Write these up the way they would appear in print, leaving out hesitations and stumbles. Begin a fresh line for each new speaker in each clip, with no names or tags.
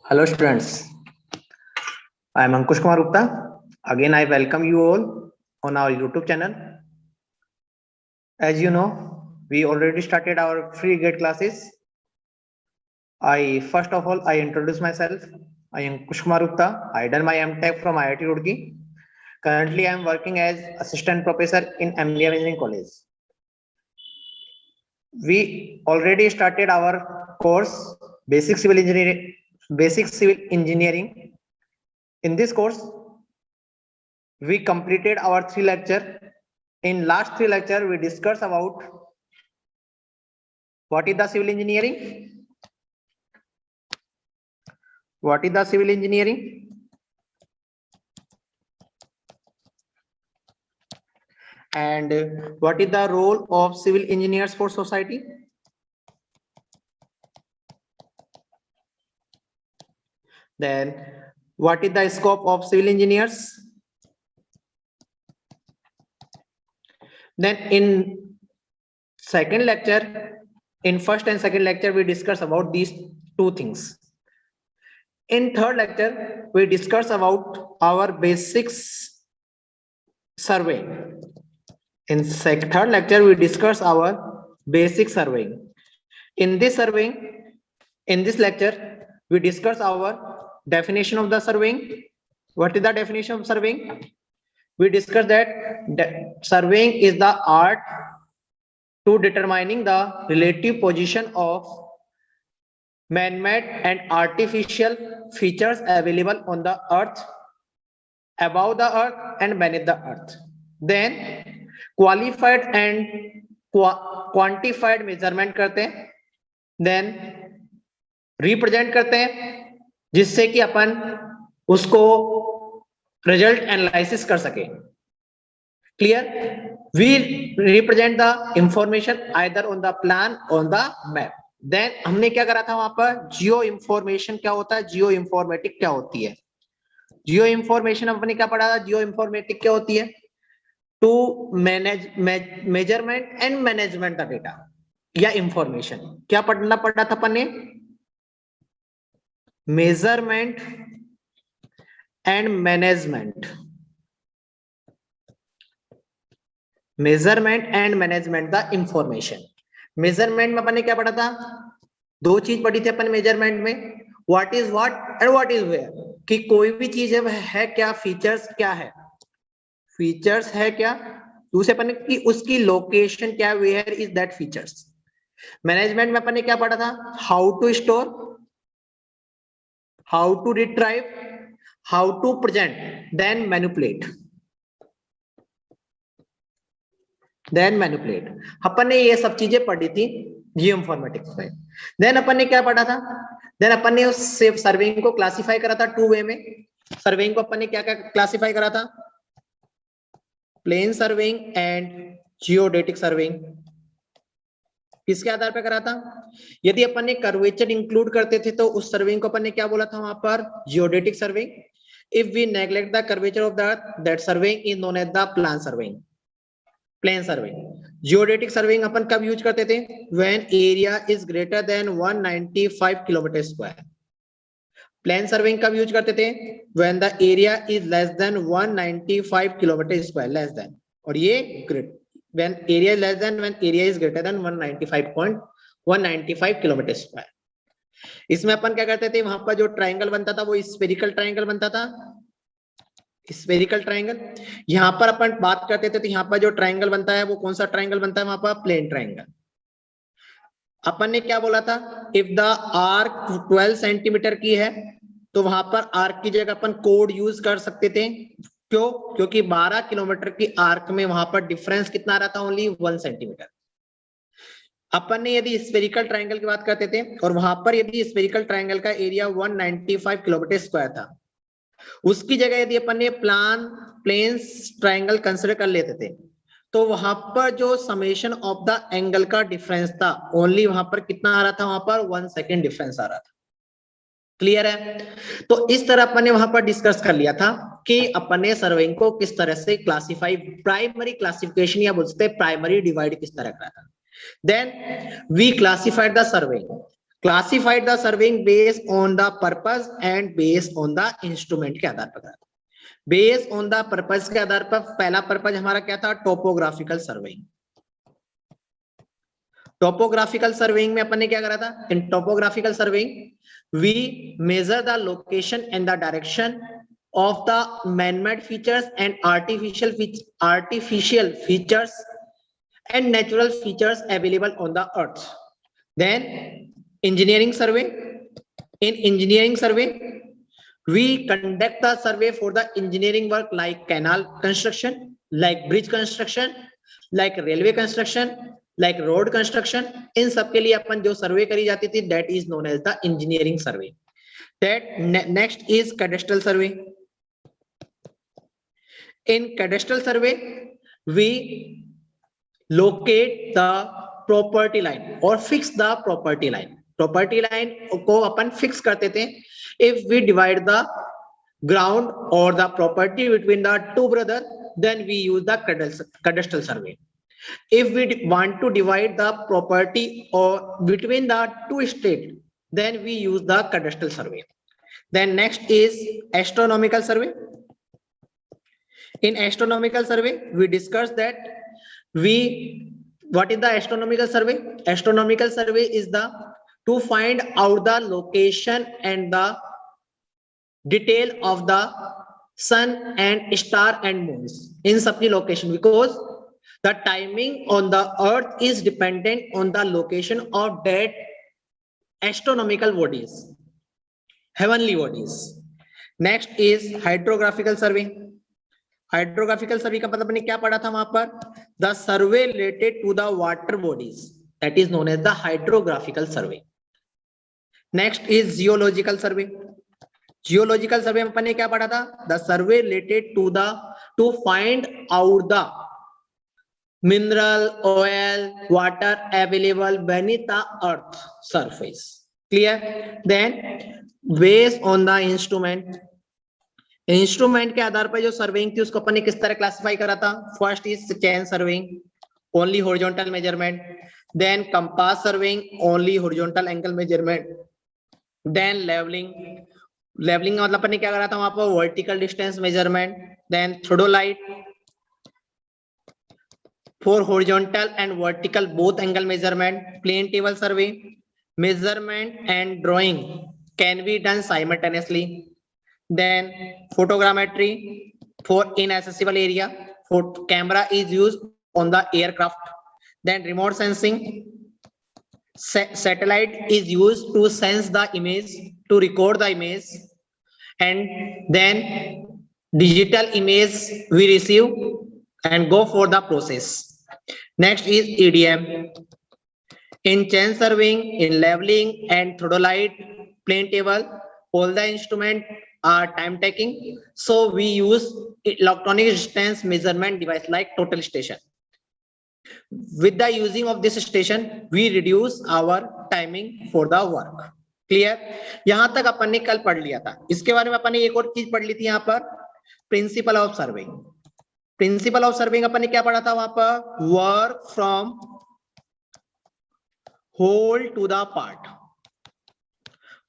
Hello students, I am Ankush Kumar Gupta. Again, I welcome you all on our YouTube channel. As you know, we already started our free GATE classes. First of all, I introduce myself. I am Ankush Kumar Gupta. I done my MTech from IIT Roorkee. Currently, I am working as assistant professor in MBA Engineering College. We already started our course, Basic Civil Engineering. In this course, we completed our 3 lecture. In last 3 lecture, we discussed about what is the civil engineering, and what is the role of civil engineers for society. Then what is the scope of civil engineers? Then in second lecture, in first and second lecture, we discuss about these 2 things. In third lecture, we discuss about our basics surveying. In third lecture, we discuss our basic surveying. In this lecture, we discuss our definition of the surveying. What is the definition of surveying? We discussed that surveying is the art to determining the relative position of man-made and artificial features available on the earth, above the earth and beneath the earth. Then qualified and quantified measurement करते हैं, then represent करते हैं जिससे कि अपन उसको result analysis कर सके. Clear? We represent the information either on the plan or on the map. Then हमने क्या करा था वहां पर? जियो इंफॉर्मेशन क्या होता है, जियो इंफॉर्मेटिक क्या होती है. जियो इंफॉर्मेशन अपने क्या पढ़ा था? जियो इंफॉर्मेटिक क्या होती है? To manage measurement and management the data या इंफॉर्मेशन. क्या पढ़ना पड़ा था अपन ने? Measurement and management. Measurement and management the information. Measurement में अपन ने क्या पढ़ा था? 2 चीज पढ़ी थी अपन मेजरमेंट में. What is what and what is where. कि कोई भी चीज है क्या, फीचर्स क्या है, फीचर्स है क्या, दूसरे अपन ने कि उसकी लोकेशन क्या, where is that features. Management में अपन ने क्या पढ़ा था? How to store, how to retrieve, how to present, then manipulate. अपन ने ये सब चीजें पढ़ी थी जियो इंफॉर्मेटिक्स में. देन अपन ने क्या पढ़ा था? देन अपन ने उस सर्वेइंग को क्लासिफाई करा था 2 वे में. सर्वेइंग को अपन ने क्या क्या क्लासिफाई करा था? Plane surveying and geodetic surveying. किसके आधार पर करा था? यदि अपन ने कर्वेचर इंक्लूड करते थे तो उस सर्वेइंग को अपन ने क्या बोला था वहां पर? Geodetic surveying. If we neglect the curvature of the earth, that surveying is known as the plan surveying, plane surveying. Geodetic surveying अपन कब यूज करते थे? When area is greater than 195 kilometre square. Plane surveying कब use करते थे? When the area is less than 195 kilometre square, less than. और ये great when area is less than, when area is greater than 195 kilometre square. इसमें अपन क्या करते थे? वहां पर जो ट्राइंगल बनता था वो स्फेरिकल ट्राइंगल बनता था. Spherical triangle. यहां पर अपन बात करते थे तो यहां पर जो ट्राइंगल बनता है वो कौन सा ट्राइंगल बनता है? वहां पर प्लेन ट्राइंगल. अपन ने क्या बोला था? इफ द आर्क 12 सेंटीमीटर की है तो वहां पर आर्क की जगह अपन कोड यूज कर सकते थे. क्यों? क्योंकि 12 किलोमीटर की आर्क में वहां पर डिफरेंस कितना रहा था? Only 1 centimetre. अपन ने यदि स्फेरिकल ट्राइंगल की बात करते थे और वहां पर यदि स्फेरिकल ट्राइंगल का एरिया 195 किलोमीटर स्क्वायर था, उसकी जगह यदि अपन ने प्लेन ट्राइंगल कंसिडर कर लेते थे तो वहां पर जो समेशन ऑफ द एंगल का डिफरेंस था ओनली वहां पर कितना आ रहा था? वहां पर 1 सेकेंड डिफरेंस आ रहा था. क्लियर है? तो इस तरह अपन ने वहां पर डिस्कस कर लिया था कि अपन ने सर्वेइंग को किस तरह से क्लासिफाई, प्राइमरी क्लासिफिकेशन या बोलते प्राइमरी डिवाइड किस तरह करा था. Then we classified the surveying. Classified the surveying based on the purpose and based on the instrument के आधार पर। बेस्ड ऑन द पर्पस के आधार पर पहला पर्पस हमारा क्या था, टोपोग्राफिकल सर्वेइंग। टोपोग्राफिकल सर्वेइंग में अपन ने क्या करा था, in topographical surveying we measure the location and the direction of the man-made features and artificial features and natural features available on the earth. Then engineering survey. In engineering survey we conduct the survey for the engineering work like canal construction, like bridge construction, like railway construction, like road construction. इन सब के लिए अपन जो सर्वे करी जाती थी that is known as the engineering survey. That next is cadastral survey. In cadastral survey we locate the property line or fix the property line. Property line को अपन fix करते थे if we divide the ground or the property between the two brothers, then we use the cadastral survey. If we want to divide the property or between the two states, then we use the cadastral survey. Then next is astronomical survey. In astronomical survey we discussed that what is the astronomical survey? Astronomical survey is the to find out the location and the detail of the sun and star and moons in सबकी location, because the timing on the earth is dependent on the location of that astronomical bodies, heavenly bodies. Next is hydrographical survey. Hydrographical survey का मतलब हमने क्या पढ़ा था वहां पर, the survey related to the water bodies, that is known as the hydrographical survey. Next is geological survey. Geological survey में अपन ने क्या पढ़ा था, the survey related to find out the mineral, oil, water available beneath the earth surface. Clear? Then based on the instrument के आधार पर जो सर्वेइंग थी उसको अपन ने किस तरह क्लासिफाई करा था. First is chain surveying, only horizontal measurement. Then compass surveying, only horizontal angle measurement. Then levelling. Levelling का मतलब अपन ने क्या करा था वहां पर, vertical distance measurement. Then theodolite for horizontal and vertical both angle measurement. Plane table survey. Measurement and drawing can be done simultaneously. Then photogrammetry for inaccessible area. Camera is used on the aircraft. Then remote sensing. Satellite is used to sense the image, to record the image, and then digital image we receive and go for the process. Next is EDM. In chain surveying, in leveling and theodolite, plane table, all the instrument are time taking, so we use electronic distance measurement device like total station. With the using of this station we reduce our timing for the work. Clear? यहां तक अपन ने कल पढ़ लिया था. इसके बारे में अपन ने एक और चीज पढ़ ली थी यहाँ पर, principle of surveying. Principle of surveying अपन ने क्या पढ़ा था वहां पर, work from whole to the part.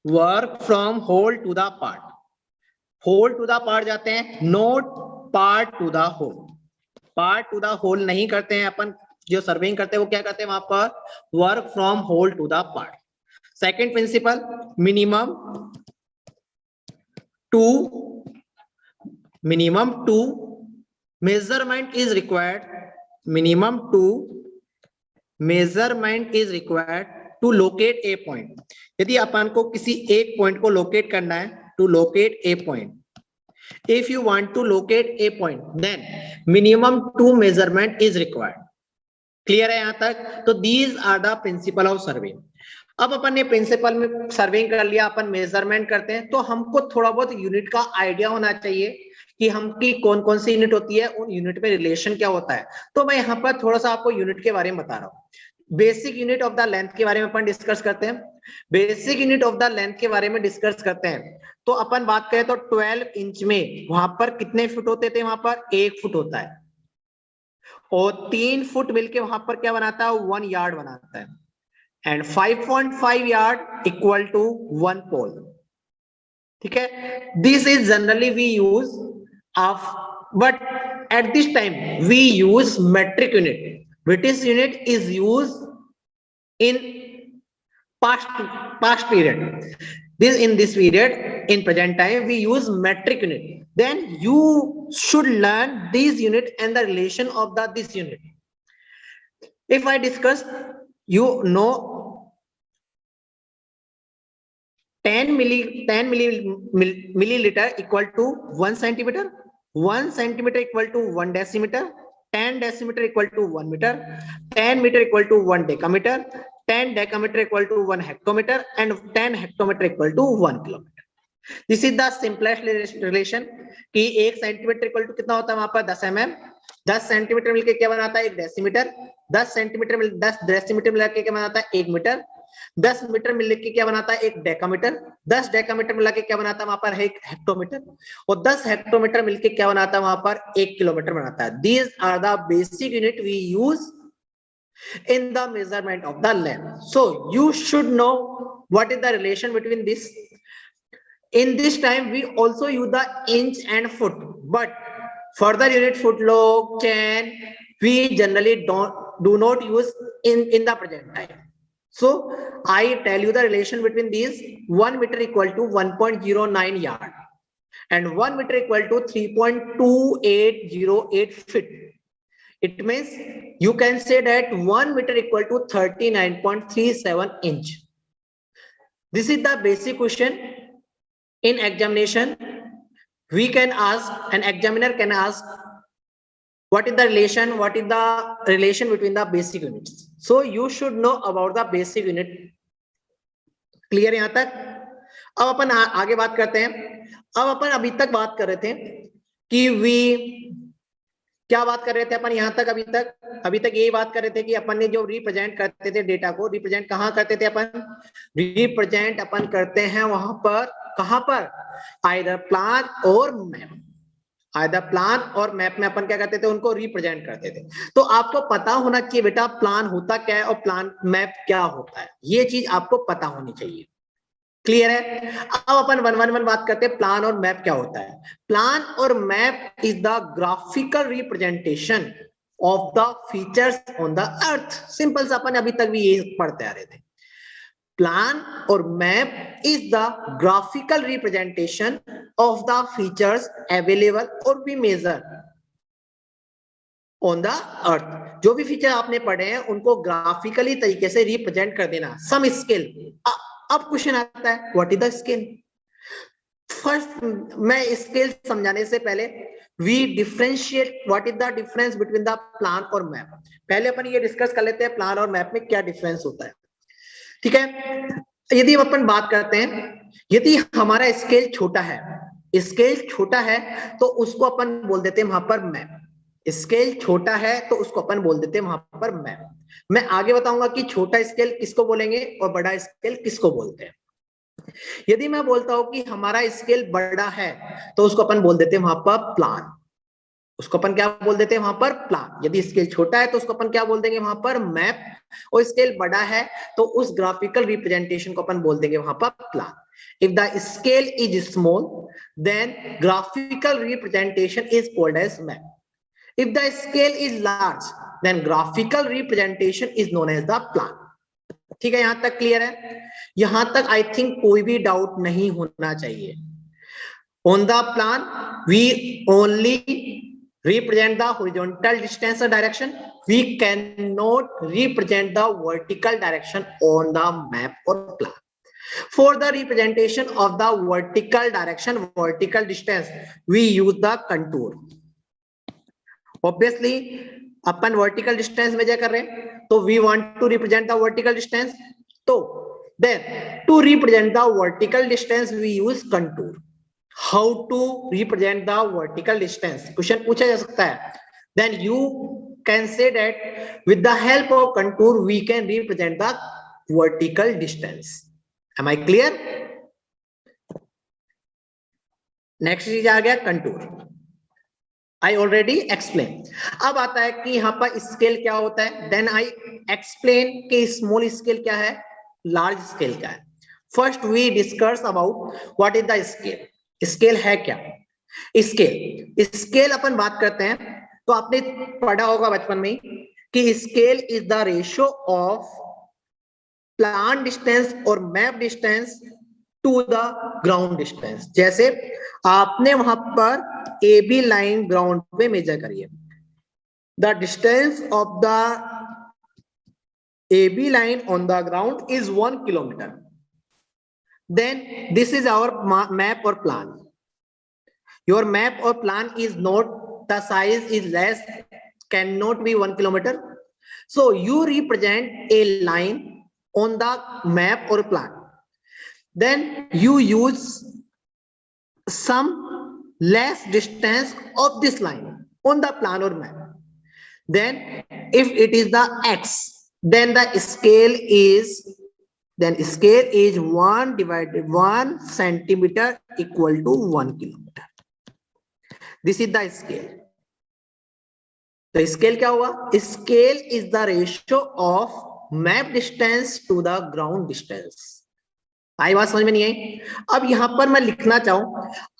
Work from whole to the part. Whole to the part जाते हैं, not part to the whole. Part to the whole नहीं करते हैं अपन. जो सर्वेइंग करते हैं वो क्या करते हैं वहां पर, work from whole to the part. Second principle, minimum two measurement is required. Minimum two measurement is required to locate a point. यदि अपन को किसी एक पॉइंट को लोकेट करना है, to locate a point, if you want to locate a point then minimum 2 measurement is required. Clear है यहां तक? तो these are the principle of survey. अब अपन ने प्रिंसिपल में सर्वेइंग कर लिया, अपन मेजरमेंट करते हैं, तो हमको थोड़ा बहुत यूनिट का आइडिया होना चाहिए कि हमकी कौन कौन सी यूनिट होती है, उन यूनिट में रिलेशन क्या होता है. तो मैं यहाँ पर थोड़ा सा आपको यूनिट के बारे में बता रहा हूँ. Basic unit of the length के बारे में अपन डिस्कस करते हैं. Basic unit of the length के बारे में डिस्कस करते हैं. तो अपन बात करें तो 12 इंच में वहां पर कितने फुट होते थे, वहां पर 1 फुट होता है. और 3 फुट मिलके वहां पर क्या बनाता है, 1 यार्ड बनाता है. and 5.5 yard equal to 1 pole. ठीक है, this is generally we use of, but at this time we use metric unit. British unit is used in past period. In this period, in present time, we use metric unit. Then you should learn this unit and the relation of this unit. If I discuss, you know, 10 milliliter equal to 1 centimeter, 1 centimeter equal to 1 decimeter, 10 decimeter equal to 1 meter, 10 meter equal to 1 decameter, 10 decameter equal to 1 hectometer, and 10 hectometer equal to 1 kilometer. This is the simplest relation कि 1 centimetre equal to कितना होता है वहां पर 10 mm, 10 centimetre मिलके क्या बनाता है 1 डेसीमीटर, 10 सेंटीमीटर 10 डेसीमीटर मिला के क्या बनाता है 1 मीटर, 10 मीटर मिल के क्या बनाता है 1 डेकामीटर, 10 डेकामीटर मिला के क्या बनाता है वहां पर 1 हेक्टोमीटर, और 10 हेक्टोमीटर मिलके क्या बनाता है वहां पर 1 किलोमीटर बनाता है. These are the basic unit we use in the measurement of the length. So you should know what is the relation between this. In this time we also use the inch and foot, but further unit foot, log, chain, we generally do not use in the present time. So I tell you the relation between these. 1 meter equal to 1.09 yard and 1 meter equal to 3.2808 feet. It means you can say that 1 meter equal to 39.37 inch. This is the basic question. In examination, we can ask, an examiner can ask, what is the relation between the basic units. So you should know about the basic unit. Clear यहाँ तक? अब अपन आगे बात करते हैं. अब अपन अभी तक बात कर रहे थे कि क्या बात कर रहे थे अपन यहाँ तक? अभी तक यही बात कर रहे थे कि अपन ने जो रिप्रेजेंट करते थे डेटा को, रिप्रेजेंट कहाँ करते थे अपन? रिप्रेजेंट अपन करते हैं वहां पर, कहां पर? आइदर प्लान और मैप. आइदर प्लान और मैप में अपन क्या करते थे? उनको रिप्रेजेंट करते थे. तो आपको पता होना चाहिए बेटा प्लान होता क्या है और प्लान मैप क्या होता है. ये चीज आपको पता होनी चाहिए. क्लियर है? अब अपन 1 बात करते हैं. प्लान और मैप क्या होता है? प्लान और map is the graphical representation of the features on the earth. Simple सा अपन अभी तक भी ये पढ़ते आ रहे थे. Plan or map is the graphical representation of the features available or we measure on the earth. जो भी फीचर आपने पढ़े हैं उनको ग्राफिकली तरीके से रिप्रेजेंट कर देना. सम स्केल. अब क्वेश्चन आता है what is the scale. First मैं स्केल समझाने से पहले we differentiate what is the difference between the plan और मैप. पहले अपन ये डिस्कस कर लेते हैं प्लान और मैप में क्या डिफरेंस होता है. ठीक है. यदि अपन बात करते हैं, यदि हमारा स्केल छोटा है, स्केल छोटा है तो उसको अपन बोल देते हैं वहां पर मैप. स्केल छोटा है तो उसको अपन बोल देते हैं वहां पर मैप. मैं आगे बताऊंगा कि छोटा स्केल किसको बोलेंगे और बड़ा स्केल किसको बोलते हैं. यदि मैं बोलता हूं कि हमारा स्केल बड़ा है तो उसको अपन बोल देते हैं वहां पर प्लान. उसको अपन क्या बोल देते हैं वहां पर? प्लान. यदि स्केल छोटा है तो उसको अपन क्या बोल देंगे वहां पर? मैप. और स्केल बड़ा है तो उस ग्राफिकल रिप्रेजेंटेशन को अपन बोल देंगे वहां पर plan. If the scale is small then graphical representation is called as map. If the scale is large then graphical representation is known as the plan. ठीक है, यहां तक क्लियर है? यहां तक आई थिंक कोई भी डाउट नहीं होना चाहिए. On the plan we only represent the horizontal distance or direction. We cannot represent the vertical direction on the map or plan. For the representation of the vertical direction, vertical distance, we use the contour. Obviously upon vertical distance measure कर रहे हैं तो we want to represent the vertical distance. तो then to represent the vertical distance we use contour. How to represent the vertical distance? Question पूछा जा सकता है. Then you can say that with the help of contour we can represent the vertical distance. Am I clear? Next चीज आ गया contour. I already explain. अब आता है कि यहाँ पर स्केल क्या होता है, देन आई एक्सप्लेन कि स्मॉल स्केल क्या है, लार्ज स्केल क्या है। First we discuss about what is the scale. Scale है क्या? स्केल, स्केल अपन बात करते हैं तो आपने पढ़ा होगा बचपन में कि scale is the ratio of plan distance और map distance to the ground distance. जैसे आपने वहां पर ए बी लाइन ग्राउंड पे मेजर करी है, the distance of the A B line on the ground is 1 kilometre, then this is our map or plan. Your map or plan is not, the size is less, cannot be 1 kilometer. So you represent a line on the map or plan, then you use some less distance of this line on the plan or map. Then if it is the x, then the scale is, then scale is 1 divided 1 centimeter equal to 1 kilometer. This is the scale. तो scale क्या हुआ? Scale is the ratio of map distance to the ground distance. आई बात समझ में नहीं आई? अब यहां पर मैं लिखना चाहूं,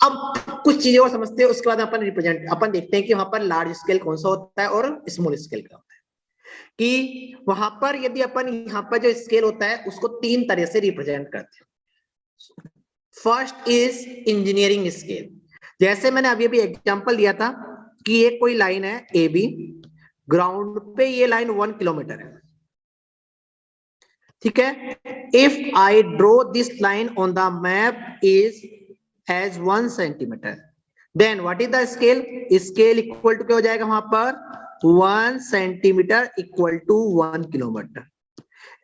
अब कुछ चीजें और समझते हैं, उसके बाद अपन रिप्रेजेंट, अपन देखते हैं कि वहां पर लार्ज स्केल कौन सा होता है और स्मॉल स्केल क्या होता है। कि वहां पर यदि अपन यहाँ पर जो स्केल होता है उसको 3 तरह से रिप्रेजेंट करते हैं। First is engineering scale. जैसे मैंने अभी अभी एग्जांपल दिया था कि ये कोई लाइन है ए बी, ग्राउंड पे ये लाइन 1 किलोमीटर है, ठीक है। If I draw this line on the map is as 1 centimetre, then what is the scale? Scale equal to क्या हो जाएगा वहां पर? 1 centimeter equal to 1 kilometer.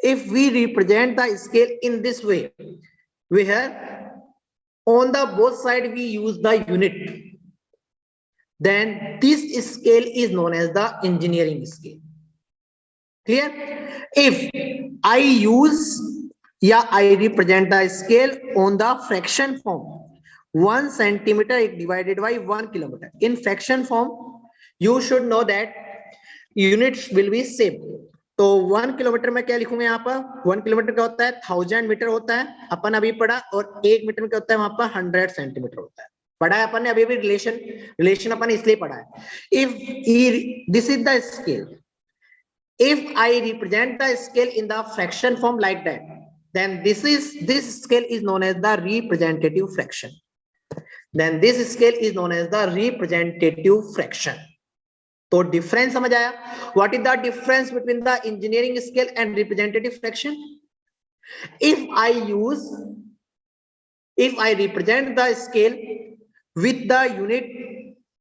If we represent the scale in this way, where on the both side we use the unit, then this scale is known as the engineering scale. Clear? If I use, I represent the scale on the fraction form, 1 centimeter divided by 1 kilometer. In fraction form, you should know that units will be same. तो 1 kilometre में क्या लिखूंगा यहाँ पर? 1 kilometre क्या होता है? 1000 metre होता है, अपन अभी पढ़ा। और 1 मीटर में क्या होता है वहां पर? 100 सेंटीमीटर होता है। पढ़ा है अपन ने अभी भी, रिलेशन अपन इसलिए पढ़ा है। If this is the scale, if I represent the scale in the fraction form like that, then this scale is known as the representative fraction. Then this scale is known as the representative fraction. तो difference समझ आया? What is the difference between the engineering scale and representative fraction? if I represent the scale with the unit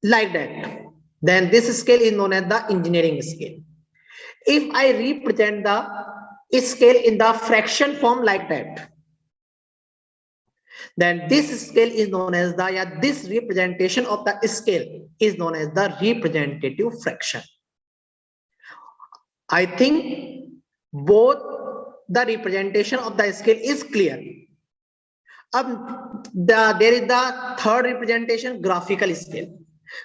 like that, then this scale is known as the engineering scale. If I represent the scale in the fraction form like that, then this scale is known as the, this representation of the scale is known as the representative fraction. I think both the representation of the scale is clear. अब there is the third representation, graphical scale.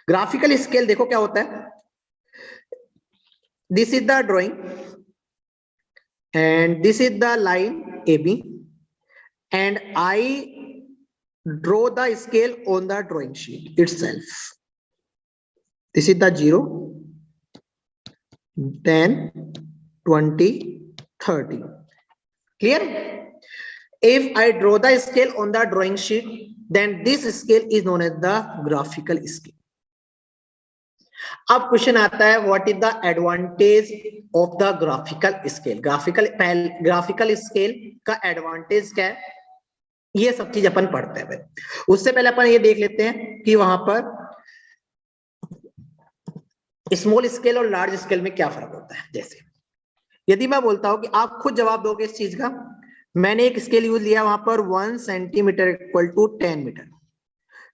Graphical scale देखो क्या होता है? This is the drawing and this is the line AB, and I draw the scale on the drawing sheet itself. This is the 0, 10, 20, 30. Clear? If I draw the scale on the drawing sheet, then this scale is known as the graphical scale. अब question आता है, what is the advantage of the graphical scale? Graphical scale का advantage क्या है, ये सब चीज अपन पढ़ते हैं। उससे पहले अपन ये देख लेते हैं कि वहां पर स्मॉल स्केल और लार्ज स्केल में क्या फर्क होता है। जैसे यदि मैं बोलता हूं कि आप खुद जवाब दोगे इस चीज का, मैंने एक स्केल यूज लिया वहां पर 1 centimetre equal to 10 metre,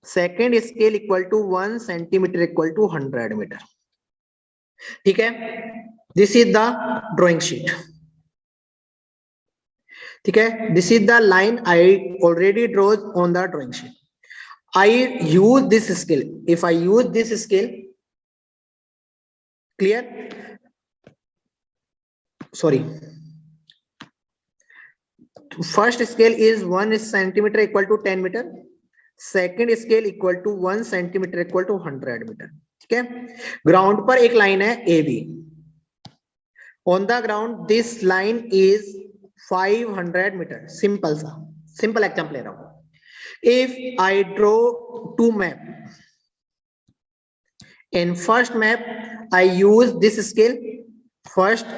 second scale equal to 1 centimetre equal to 100 metre, ठीक है। This is the drawing sheet, ठीक है। This is the line I already draws on the drawing sheet. I use this scale. If I use this scale, clear? Sorry, first scale is 1 centimetre equal to 10 metre, second scale equal to 1 centimetre equal to 100 metre. ठीक है, ground पर एक line है A B, on the ground this line is 500 metre. Simple सा, simple example ले रहा हूं। If I draw to map, in first map I use this scale first,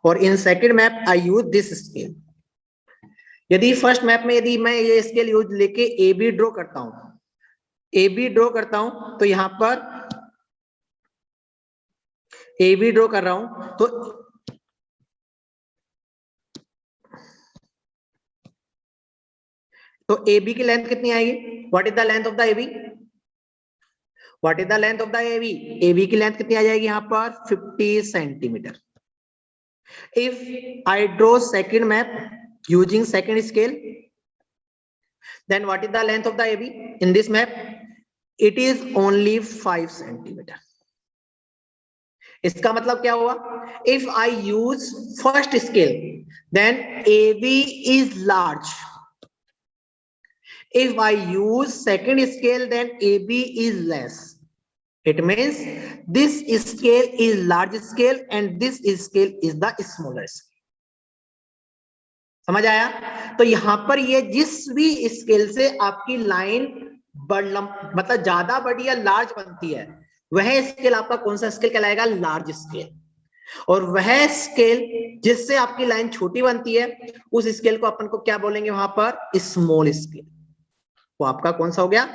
और in second map I use this scale। यदि first map में यदि मैं ये स्केल यूज लेके ए बी ड्रॉ करता हूं, ए बी ड्रॉ करता हूं, तो यहां पर ए बी ड्रॉ कर रहा हूं, तो ए बी की लेंथ कितनी आएगी? What is the length of the A B? What is the length of the A B? A B की लेंथ कितनी आ जाएगी यहां पर? 50 centimetre. If I draw second map using second scale, then what is the length of the AB in this map? It is only 5 centimeter। इसका मतलब क्या हुआ? If I use first scale, then AB is large। If I use second scale, then AB is less। It means this scale is large scale and this scale is the smaller scale। समझ आया? तो यहां पर ये जिस भी scale से आपकी लाइन मतलब ज्यादा बड़ी या लार्ज बनती है, वह स्केल आपका कौन सा स्केल कहलाएगा? Large scale. और वह स्केल जिससे आपकी लाइन छोटी बनती है, उस स्केल को अपन को क्या बोलेंगे वहां पर? Small scale. वो आपका कौन सा हो गया?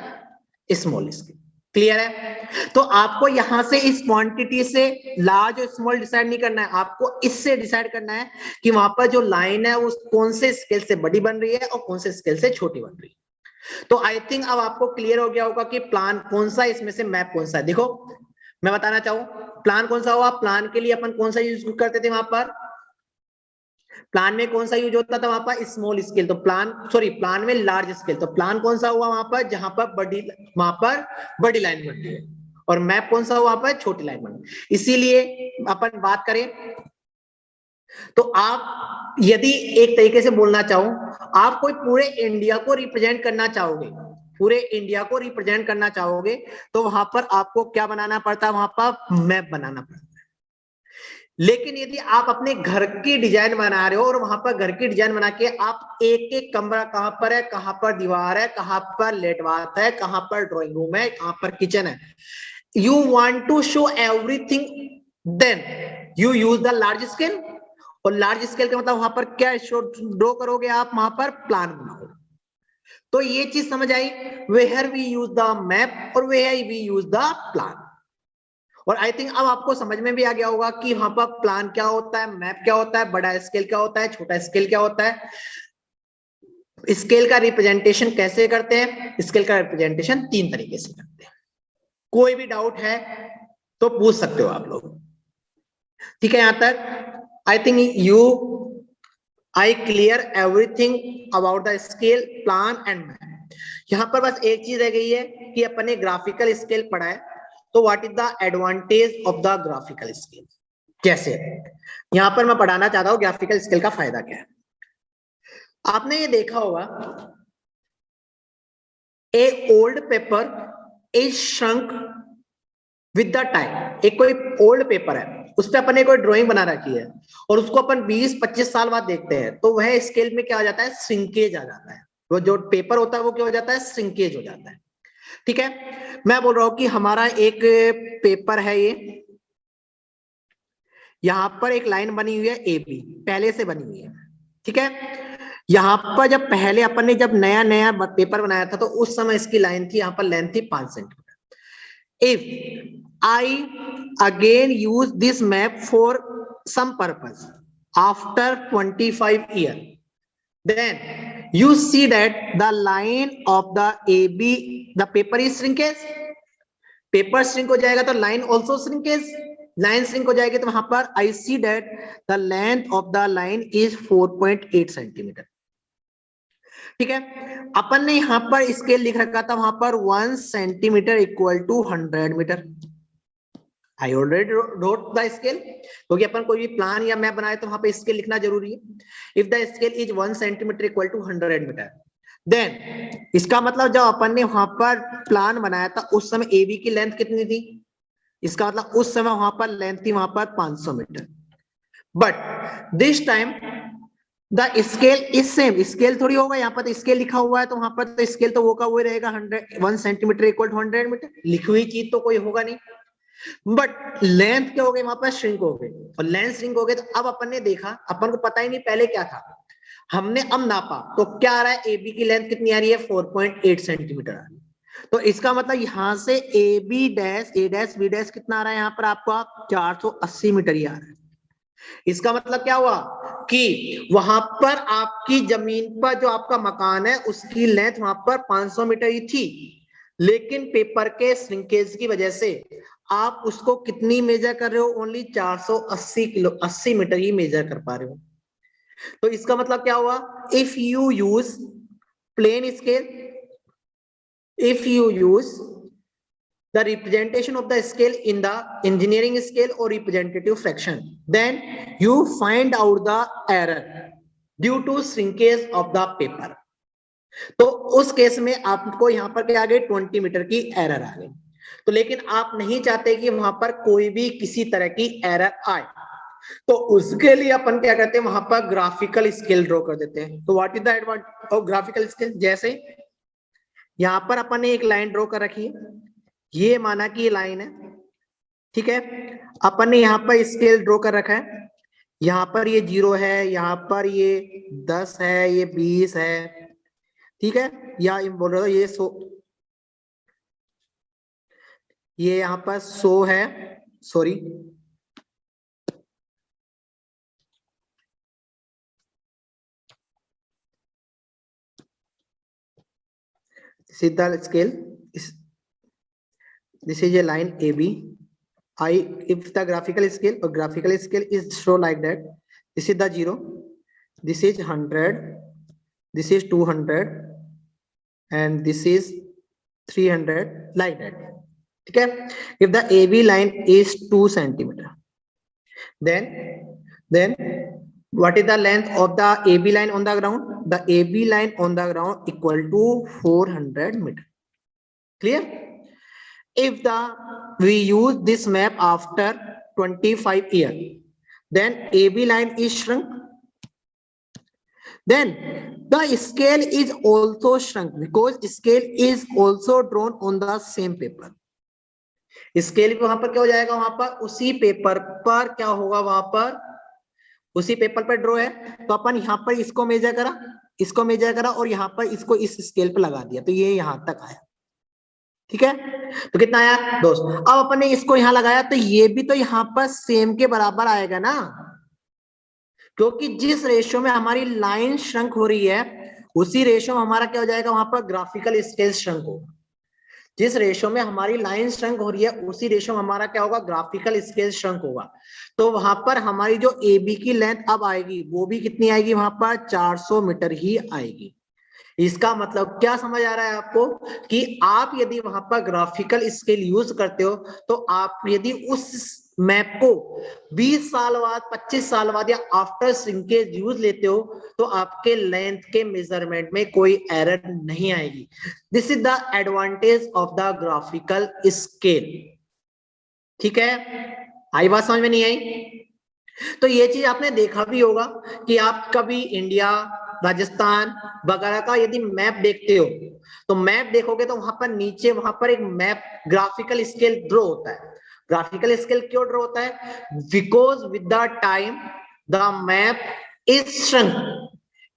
Small scale. क्लियर है? तो आपको यहां से इस क्वांटिटी से लार्ज और स्मॉल डिसाइड नहीं करना है, आपको इससे डिसाइड करना है कि वहां पर जो लाइन है वो कौन से स्केल से बड़ी बन रही है और कौन से स्केल से छोटी बन रही है। तो आई थिंक अब आपको क्लियर हो गया होगा कि प्लान कौन सा, इसमें से मैप कौन सा है। देखो मैं बताना चाहूँ, प्लान कौन सा हुआ? प्लान के लिए अपन कौन सा यूज करते थे? वहां पर प्लान में कौन सा यूज होता था? वहां पर स्मॉल स्केल। तो प्लान में लार्ज स्केल। तो प्लान कौन सा हुआ वहां पर? जहां पर बड़ी लाइन बनती है। और मैप कौन सा हुआ वहां पर? छोटी लाइन बनती। इसीलिए अपन बात करें तो आप यदि एक तरीके से बोलना चाहूं, आप कोई पूरे इंडिया को रिप्रेजेंट करना चाहोगे, पूरे इंडिया को रिप्रेजेंट करना चाहोगे, तो वहां पर आपको क्या बनाना पड़ता है? वहां पर मैप बनाना पड़ता है। लेकिन यदि आप अपने घर की डिजाइन बना रहे हो और वहां पर घर की डिजाइन बना के आप एक एक कमरा कहां पर है, कहां पर दीवार है, कहां पर लेट बाथ है, कहां पर ड्राइंग रूम है, कहां पर किचन है, you want to show everything, then you use the large scale. और लार्ज स्केल का मतलब वहां पर क्या ड्रॉ करोगे आप? वहां पर प्लान बनाओगे। तो ये चीज समझ आई, where we use the map और where we use the plan. और आई थिंक अब आपको समझ में भी आ गया होगा कि वहां पर प्लान क्या होता है, मैप क्या होता है, बड़ा स्केल क्या होता है, छोटा स्केल क्या होता है, स्केल का रिप्रेजेंटेशन कैसे करते हैं। स्केल का रिप्रेजेंटेशन 3 तरीके से करते हैं। कोई भी डाउट है तो पूछ सकते हो आप लोग। ठीक है, यहां तक I think I clear everything about the scale, plan and map. यहां पर बस एक चीज रह गई है कि अपन ने ग्राफिकल स्केल पढ़ा है, तो what is the advantage of the graphical scale. कैसे? यहां पर मैं पढ़ाना चाहता हूं ग्राफिकल स्केल का फायदा क्या है। आपने ये देखा होगा, a old paper is shrunk with the time. एक कोई ओल्ड पेपर है, उस पर अपन ने कोई ड्राइंग बना रखी है और उसको अपन 20-25 साल बाद देखते हैं, तो वह स्केल में क्या हो जाता है? श्रिंकेज आ जाता है। वो जो पेपर होता है वो क्या हो जाता है? श्रिंकेज हो जाता है। ठीक है, मैं बोल रहा हूं कि हमारा एक पेपर है, ये यहां पर एक लाइन बनी हुई है ए बी, पहले से बनी हुई है। ठीक है, यहां पर जब पहले अपन ने जब नया नया पेपर बनाया था, तो उस समय इसकी लाइन थी, यहां पर लेंथ थी 5 centimetre. If I again use this map for some purpose after 25 years, then you see that the line of the AB, the paper is shrinkage, paper shrink हो जाएगा तो line also shrinkage, line shrink हो जाएगी तो वहां पर I see that the length of the line is 4.8 centimetre. ठीक है, अपन ने यहां पर स्केल लिख रखा था वहां पर 1 centimetre equal to 100 metre. I already wrote the scale, क्योंकि अपन कोई भी प्लान या मैप बनाए तो वहां पे स्केल लिखना जरूरी है. If the scale is 1 centimetre equal to 100 metre, then इसका मतलब जब अपन ने वहां पर प्लान बनाया था उस समय एबी की लेंथ कितनी थी, इसका मतलब उस समय वहां पर लेंथ थी वहां पर 500 metre. But this time the scale is same, scale थोड़ी होगा, यहाँ पर तो स्केल लिखा हुआ है तो वहां पर तो स्केल तो वो का वो रहेगा 1 सेंटीमीटर इक्वल टू 100 मीटर, लिखी हुई चीज तो कोई होगा नहीं. बट लेंथ क्या हो गई वहां पर, श्रिंक हो गई, और लेंथ श्रिंक हो गई तो अब अपन ने देखा, अपन को पता ही नहीं पहले क्या था, हमने अब नापा तो क्या आ रहा है, एबी की लेंथ कितनी आ रही है 4.8 सेंटीमीटर आ रही है. तो इसका मतलब यहां से A B dash A dash B dash कितना आ रहा है यहाँ पर आपका 480 मीटर ही आ रहा है. इसका मतलब क्या हुआ कि वहां पर आपकी जमीन पर जो आपका मकान है उसकी लेंथ वहां पर 500 मीटर ही थी, लेकिन पेपर के श्रिंकेज की वजह से आप उसको कितनी मेजर कर रहे हो, ओनली 480 मीटर ही मेजर कर पा रहे हो. तो इसका मतलब क्या हुआ, if you use plain scale, if you use the representation of the scale in the engineering scale or representative fraction, then you find out the error due to shrinkage of the paper. तो उस case में आपको यहां पर क्या आ गई, 20 metre की एरर आ गई. तो लेकिन आप नहीं चाहते कि वहां पर कोई भी किसी तरह की एरर आए, तो उसके लिए अपन क्या करते हैं, वहां पर ग्राफिकल स्केल ड्रॉ कर देते हैं. तो what is the advantage of graphical scale, जैसे यहां पर अपन ने एक लाइन ड्रॉ कर रखी है, ये माना कि ये लाइन है, ठीक है, अपन ने यहाँ पर स्केल ड्रॉ कर रखा है, यहाँ पर ये 0 है, यहाँ पर ये 10 है, ये 20 है, ठीक है, या बोल रहा ये 100, ये यहाँ पर 100 है, सॉरी सीधा scale, this is a line AB. If the graphical scale is show like that, this is the 0, this is 100, this is 200, and this is 300, like that. Okay. If the AB line is 2 centimeter, then what is the length of the AB line on the ground? The AB line on the ground equal to 400 meter. Clear? If we use this map after 25 years, then AB line is shrunk. Then the scale is also shrunk because scale is also drawn on the same paper. Scale भी वहां पर क्या हो जाएगा, वहां पर उसी paper पर क्या होगा, वहां पर उसी पेपर पर ड्रॉ है, तो अपन यहाँ पर इसको मेजर करा, इसको मेजर करा और यहाँ पर इसको इस स्केल पर लगा दिया, तो ये यहां तक आया. ठीक है, तो कितना आया दोस्त. अब अपन ने इसको यहां लगाया तो ये भी तो यहाँ पर सेम के बराबर आएगा ना, क्योंकि जिस रेशियो में हमारी लाइन श्रंक हो रही है उसी रेशियो में हमारा क्या हो जाएगा, वहां पर ग्राफिकल स्केल श्रंक होगा. जिस रेशियो में हमारी लाइन श्रंक हो रही है उसी रेशियो में हमारा क्या होगा, ग्राफिकल स्केल श्रंक होगा. तो वहां पर हमारी जो AB की लेंथ अब आएगी वो भी कितनी आएगी, वहां पर 400 मीटर ही आएगी. इसका मतलब क्या समझ आ रहा है आपको, कि आप यदि वहां पर ग्राफिकल स्केल यूज करते हो तो आप यदि उस मैप को 20 साल बाद 25 साल बाद या आफ्टर श्रिंकेज यूज लेते हो तो आपके लेंथ के मेजरमेंट में कोई एरर नहीं आएगी. This is the advantage of the graphical scale. ठीक है, आई बात समझ में नहीं आई? तो ये चीज आपने देखा भी होगा कि आप कभी इंडिया, राजस्थान वगैरह का यदि मैप देखते हो तो मैप देखोगे तो वहां पर नीचे वहां पर एक मैप ग्राफिकल स्केल ड्रॉ होता है. ग्राफिकल स्केल क्यों ड्रॉ होता है, because with the time the map is shrunk.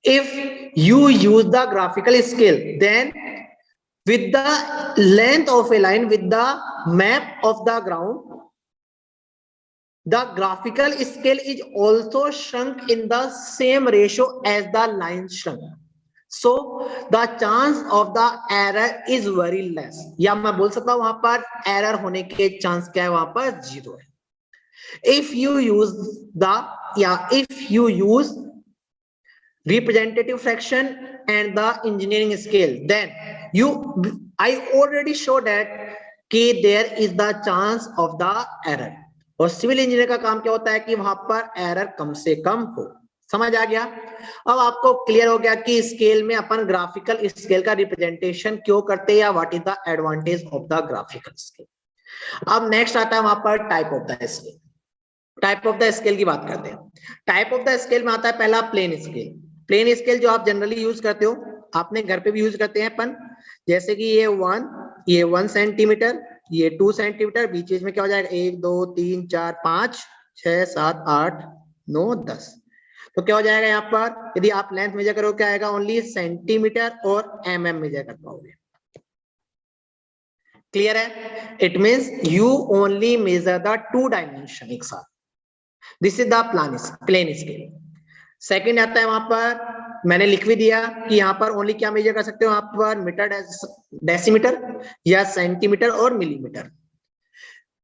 If you use the graphical scale then with the length of a line with the map of the ground, the graphical scale is also shrunk in the same ratio as the line shrunk. So the chance of the error is very less. या मैं बोल सकता हूं वहां पर error होने के chance क्या है, वहां पर 0 है. If you use if you use representative fraction and the engineering scale, then I already showed that कि there is the chance of the error. और सिविल इंजीनियर का काम क्या होता है कि वहां पर एरर कम से कम हो। समझ आ गया? अब आपको क्लियर हो गया कि स्केल में अपन ग्राफिकल स्केल का रिप्रेजेंटेशन क्यों करते हैं या what is the advantage of the graphical scale. अब नेक्स्ट आता है वहां पर type of the scale. Type of the scale की बात करते हैं। टाइप ऑफ द स्केल में आता है पहला प्लेन स्केल। प्लेन स्केल जो आप जनरली यूज करते हो, आपने घर पे भी यूज करते हैं अपन, जैसे कि ये 1 सेंटीमीटर, ये 2 सेंटीमीटर, बीच में क्या हो जाएगा 1 2 3 4 5 6 7 8 9 10। तो क्या हो जाएगा यहाँ पर, यदि आप लेंथ मेजर करोगे क्या आएगा, ओनली सेंटीमीटर और मेजर कर पाओगे। क्लियर है? It means you only measure the 2 dimension एक साथ। This is the plane scale. Second आता है वहां पर, मैंने लिख भी दिया कि यहाँ पर ओनली क्या मेजर कर सकते हो आप पर, मीटर, डेसीमीटर या सेंटीमीटर और millimetre.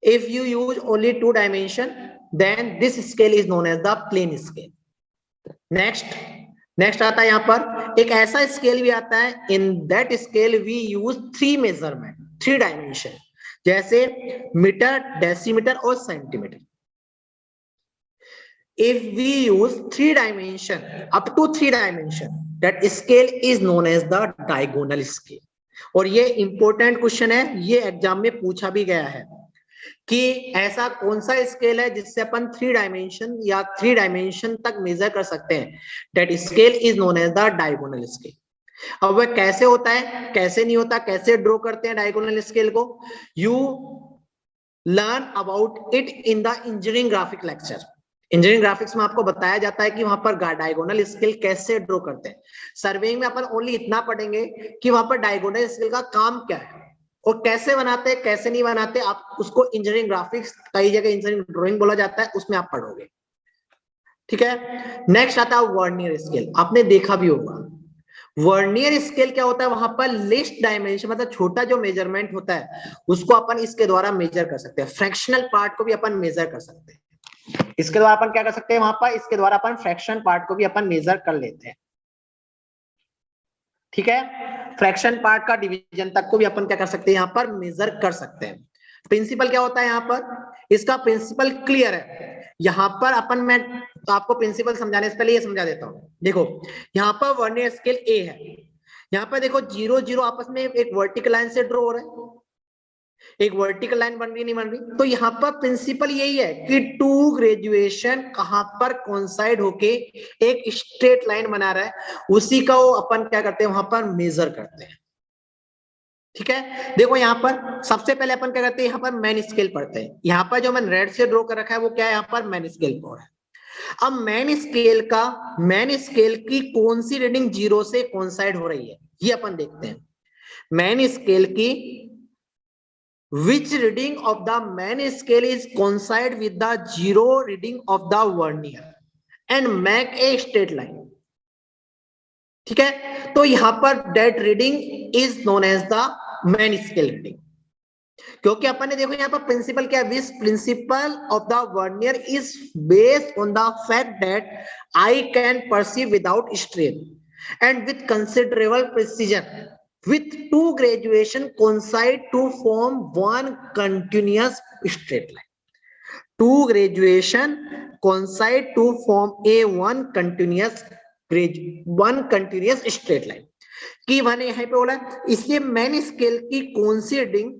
If you use only 2 dimension then this scale is known as the plane scale. Next आता है यहाँ पर एक ऐसा स्केल भी आता है, in that scale we use 3 measurement, 3 dimension, जैसे मीटर, डेसीमीटर और centimetre. If we use 3 dimension, up to 3 dimension, that scale is known as the diagonal scale। और ये इंपॉर्टेंट क्वेश्चन है, ये एग्जाम में पूछा भी गया है कि ऐसा कौन सा स्केल है जिससे अपन 3 डायमेंशन या 3 डायमेंशन तक मेजर कर सकते हैं। That scale is known as the diagonal scale. अब वह कैसे होता है, कैसे नहीं होता, कैसे ड्रॉ करते हैं डायगोनल स्केल को, you learn about it in the engineering graphic lecture. Engineering graphics में आपको बताया जाता है कि वहां पर डायगोनल स्केल कैसे ड्रॉ करते हैं। सर्वेइंग में अपन ओनली इतना पढ़ेंगे कि वहां पर डायगोनल स्केल का काम क्या है और कैसे बनाते हैं कैसे नहीं बनाते, आप उसको इंजीनियरिंग ग्राफिक्स, कई जगह इंजीनियरिंग ड्राइंग बोला जाता है, उसमें आप पढ़ोगे। ठीक है? नेक्स्ट आता है वर्नियर स्केल। आपने देखा भी होगा वर्नियर स्केल क्या होता है, वहां पर लिस्ट डायमेंशन, मतलब छोटा जो मेजरमेंट होता है उसको अपन इसके द्वारा मेजर कर सकते हैं। फ्रैक्शनल पार्ट को भी अपन मेजर कर सकते हैं। इसके द्वारा अपन क्या कर सकते हैं, वहां पर इसके द्वारा अपन फ्रैक्शन पार्ट को भी अपन मेजर कर लेते हैं। ठीक है? फ्रैक्शन पार्ट का डिवीजन तक को भी अपन क्या कर सकते हैं, यहाँ पर मेजर कर सकते हैं। प्रिंसिपल क्या होता है यहाँ पर, इसका प्रिंसिपल क्लियर है। यहाँ पर अपन, मैं तो आपको प्रिंसिपल समझाने से पहले ये समझा देता हूँ। देखो यहाँ पर वर्नियर स्केल ए है, यहाँ पर देखो 0 0 आपस में एक वर्टिकल लाइन से ड्रॉ हो रहा है, एक वर्टिकल लाइन बन रही नहीं बन रही। तो यहाँ पर प्रिंसिपल यही है कि 2 ग्रेजुएशन कहां पर कोइंसाइड होके एक स्ट्रेट लाइन बना रहा है, उसी का वो अपन क्या करते हैं वहां पर मेजर करते हैं। ठीक है? देखो यहाँ पर सबसे पहले अपन क्या करते हैं, यहाँ पर मैन स्केल पढ़ते हैं। यहाँ पर जो मैंने रेड से ड्रॉ कर रखा है वो क्या है, यहाँ पर मैन स्केल पर है। अब मैन स्केल की कौन सी रीडिंग 0 से कोइंसाइड हो रही है, ये अपन देखते हैं। मैन स्केल की which reading of the main scale is coincide with the 0 reading of the vernier and make a straight line। ठीक है? तो यहां पर that reading is known as the main scale reading। क्योंकि अपन ने देखो यहाँ पर प्रिंसिपल क्या है, this principle of the vernier is based on the fact that I can perceive without strain and with considerable precision with 2 graduation coincide to form one continuous straight line। 2 graduation coincide to form a one continuous straight line। कि मैंने यहाँ पे बोला इसलिए main scale की कौन सी reading,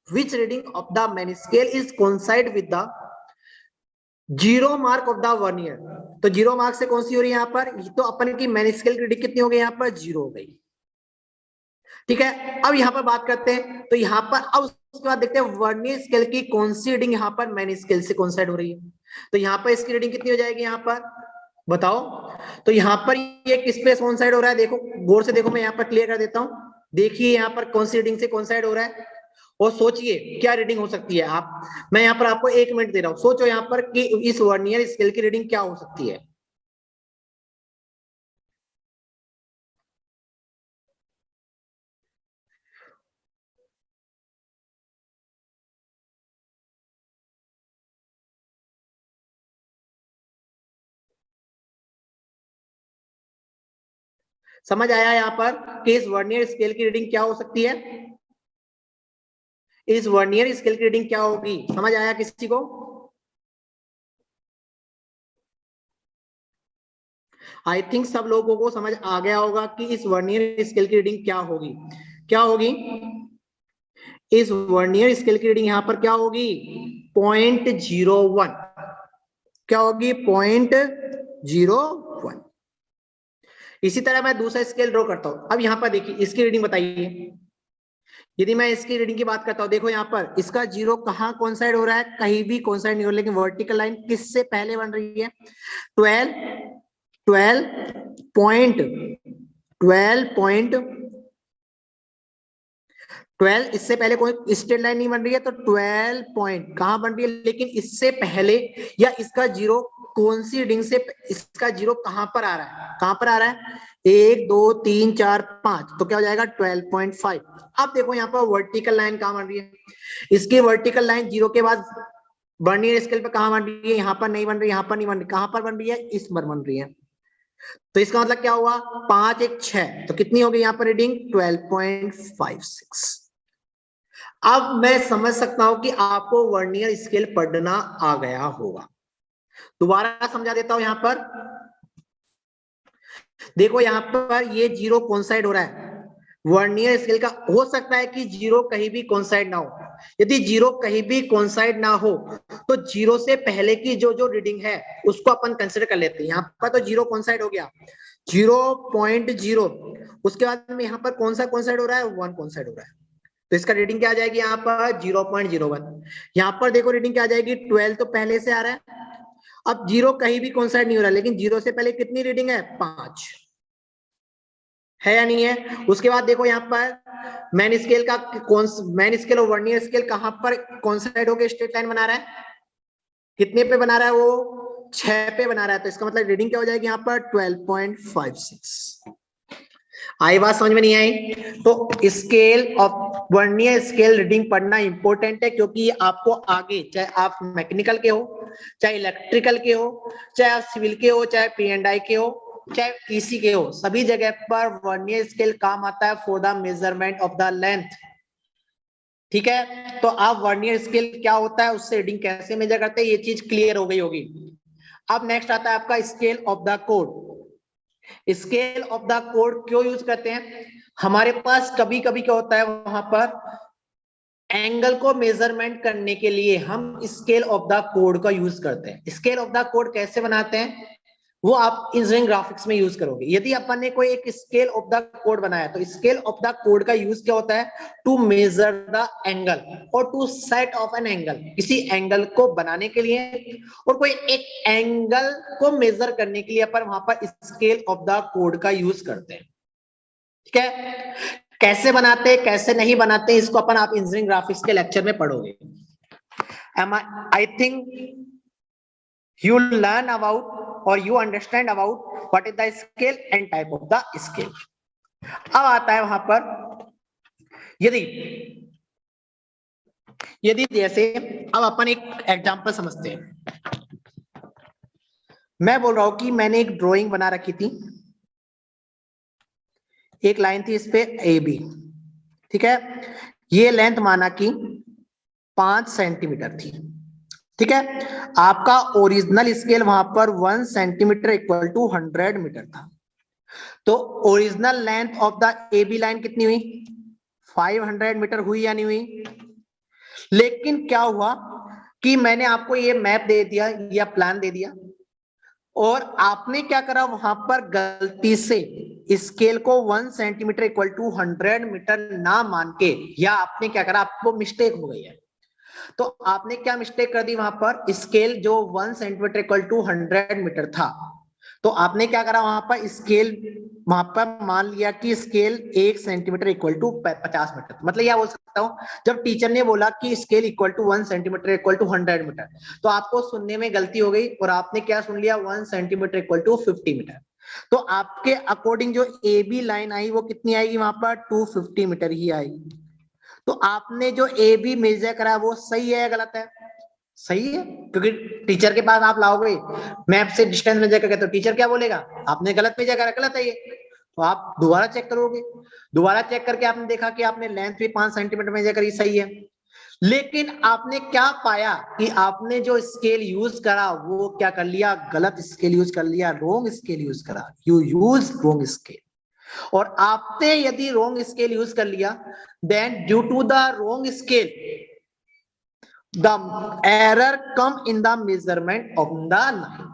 which reading of the main scale is coincide with the 0 mark of the vernier। तो 0 mark से कौन सी हो रही है यहाँ पर, तो अपन की मैन स्केल की रीडिंग कितनी हो गई, यहाँ पर 0 हो गई। ठीक है? अब यहाँ पर बात करते हैं, तो यहाँ पर अब उसके बाद देखते हैं वर्नियर स्केल की कौन सी रीडिंग यहाँ पर मैन स्केल से कोइंसाइड हो रही है। तो यहाँ पर इसकी रीडिंग कितनी हो जाएगी, यहाँ पर बताओ। तो यहाँ पर ये किस पे कोइंसाइड हो रहा है, देखो गौर से देखो, मैं यहाँ पर क्लियर कर देता हूँ। देखिए यहाँ पर कौन सी रीडिंग से कोइंसाइड हो रहा है और सोचिए क्या रीडिंग हो सकती है। आप, मैं यहाँ पर आपको 1 मिनट दे रहा हूँ, सोचो यहाँ पर कि इस वर्नियर स्केल की रीडिंग क्या हो सकती है। समझ आया यहाँ पर कि इस वर्नियर स्केल की रीडिंग क्या हो सकती है। इस वर्नियर स्केल की रीडिंग क्या होगी, समझ आया किसी को? आई थिंक सब लोगों को समझ आ गया होगा कि इस वर्नियर स्केल की रीडिंग क्या होगी। क्या होगी? इस वर्नियर स्केल की रीडिंग यहां पर क्या होगी? 0.01। क्या होगी? 0.01। इसी तरह मैं दूसरा स्केल ड्रॉ करता हूं। अब यहां पर देखिए इसकी रीडिंग बताइए। यदि मैं इसकी रीडिंग की बात करता हूं, देखो यहां पर इसका जीरो कहां कोइंसाइड हो रहा है? कहीं भी कोइंसाइड नहीं हो रहा, लेकिन वर्टिकल लाइन किससे पहले बन रही है? 12 12 इससे पहले कोई स्ट्रेट लाइन नहीं बन रही है, तो 12 पॉइंट कहां बन रही है? लेकिन इससे पहले या इसका जीरो कौन सी रीडिंग से इसका जीरो कहां पर आ रहा है? कहां पर आ रहा है? 1 2 3 4 5, तो क्या हो जाएगा? 12.5। अब देखो यहाँ पर वर्टिकल लाइन कहां बन रही है? इसकी वर्टिकल लाइन जीरो के बाद वर्नियर स्केल पे कहां बन रही है? यहाँ पर नहीं बन रही, यहाँ पर नहीं बन रही, कहां पर बन रही है? इस पर बन रही है। तो इसका मतलब क्या हुआ? 5 1 6, तो कितनी होगी यहाँ पर रीडिंग? 12.56। अब मैं समझ सकता हूं कि आपको वर्नियर स्केल पढ़ना आ गया होगा। दोबारा समझा देता हूं। यहां पर देखो, यहां पर ये जीरो कोइंसाइड हो रहा है। वर्नियर स्केल का हो सकता है कि जीरो कहीं भी कोइंसाइड ना हो। यदि जीरो कहीं भी कोइंसाइड ना हो तो जीरो से पहले की जो जो रीडिंग है उसको अपन कंसिडर कर लेते हैं। यहां पर तो जीरो कोइंसाइड हो गया, 0.0। उसके बाद में यहां पर कौन सा कोइंसाइड हो रहा है? 1 कोइंसाइड हो रहा है। तो इसका रीडिंग क्या आ जाएगी? यहाँ पर 0.01। यहाँ पर देखो रीडिंग क्या आ जाएगी? 12 तो पहले से आ रहा है। अब जीरो कहीं भी कोइंसाइड नहीं हो रहा, लेकिन जीरो से पहले कितनी रीडिंग है? 5 है या नहीं है? उसके बाद देखो यहाँ पर मैन स्केल का मैन स्केल और वर्नियर स्केल कहां पर कोइंसाइड होकर स्ट्रेट लाइन बना रहा है? कितने पे बना रहा है वो? 6 पे बना रहा है। तो इसका मतलब रीडिंग क्या हो जाएगी यहाँ पर? 12.56। आई बात समझ में नहीं आई? तो scale of vernier scale reading पढ़ना इंपॉर्टेंट है, क्योंकि आपको आगे चाहे आप मैकेनिकल के हो, चाहे इलेक्ट्रिकल के हो, चाहे आप सिविल के हो, चाहे P&I के हो, चाहे किसी के हो, सभी जगह पर वर्नियर स्केल काम आता है for the measurement of the length. ठीक है, तो आप वर्नियर स्केल क्या होता है, उससे रीडिंग कैसे मेजर करते हैं, ये चीज क्लियर हो गई होगी। अब नेक्स्ट आता है आपका scale of the code. Scale of the code क्यों यूज करते हैं? हमारे पास कभी कभी क्या होता है, वहां पर एंगल को मेजरमेंट करने के लिए हम स्केल ऑफ द कोड का यूज करते हैं। स्केल ऑफ द कोड कैसे बनाते हैं वो आप इंजीनियरिंग ग्राफिक्स में यूज करोगे। यदि अपन ने कोई एक स्केल ऑफ द कोड बनाया, तो स्केल ऑफ द कोड का यूज क्या होता है? टू मेजर द एंगल और to set of an angle. किसी एंगल को बनाने के लिए और कोई एक एंगल को मेजर करने के लिए अपन वहां पर स्केल ऑफ द कोड का यूज करते हैं। ठीक है, कैसे बनाते हैं कैसे नहीं बनाते इसको अपन आप इंजीनियरिंग ग्राफिक्स के लेक्चर में पढ़ोगे। I think you learn about or you understand about what is the scale and type of the scale. अब आता है वहां पर यदि यदि जैसे अब अपन एक एग्जांपल समझते हैं। मैं बोल रहा हूं कि मैंने एक ड्राइंग बना रखी थी, एक लाइन थी इस पे AB। ठीक है, ये लेंथ माना कि 5 सेंटीमीटर थी। ठीक है, आपका ओरिजिनल स्केल वहां पर 1 सेंटीमीटर इक्वल टू 100 मीटर था। तो original length of the AB line कितनी हुई? 500 मीटर हुई या नहीं हुई? लेकिन क्या हुआ कि मैंने आपको ये मैप दे दिया या प्लान दे दिया, और आपने क्या करा वहां पर गलती से स्केल को 1 सेंटीमीटर इक्वल टू 100 मीटर ना मान के, या आपने क्या करा, आपको मिस्टेक हो गई है। तो आपने क्या मिस्टेक कर दी, वहां पर स्केल जो 1 सेंटीमीटर इक्वल टू 100 मीटर था, तो आपने क्या करा वहां पर स्केल वहां पर मान लिया कि scale 1 centimetre equal to 50 metre. मतलब यह बोल सकता हूं, जब टीचर ने बोला कि scale equal to 1 centimetre equal to 100 metre, तो आपको सुनने में गलती हो गई और आपने क्या सुन लिया? 1 सेंटीमीटर इक्वल टू 50 मीटर। तो आपके अकॉर्डिंग जो AB लाइन आई वो कितनी आएगी? वहां पर 250 मीटर ही आएगी। तो आपने जो AB मेजर करा वो सही है या गलत है? सही है, क्योंकि टीचर के पास आप लाओगे मैप से डिस्टेंस मेजर करके, तो टीचर क्या बोलेगा? आपने गलत मेजर करा, गलत है ये। तो आप दोबारा चेक करोगे, दोबारा चेक करके आपने देखा कि आपने लेंथ भी 5 सेंटीमीटर मेजर करी, सही है। लेकिन आपने क्या पाया कि आपने जो स्केल यूज करा वो क्या कर लिया, गलत स्केल यूज कर लिया, रोंग स्केल यूज करा, यू यूज रोंग स्केल। और आपने यदि रोंग स्केल यूज कर लिया, then due to the wrong scale the error come in the measurement of the line.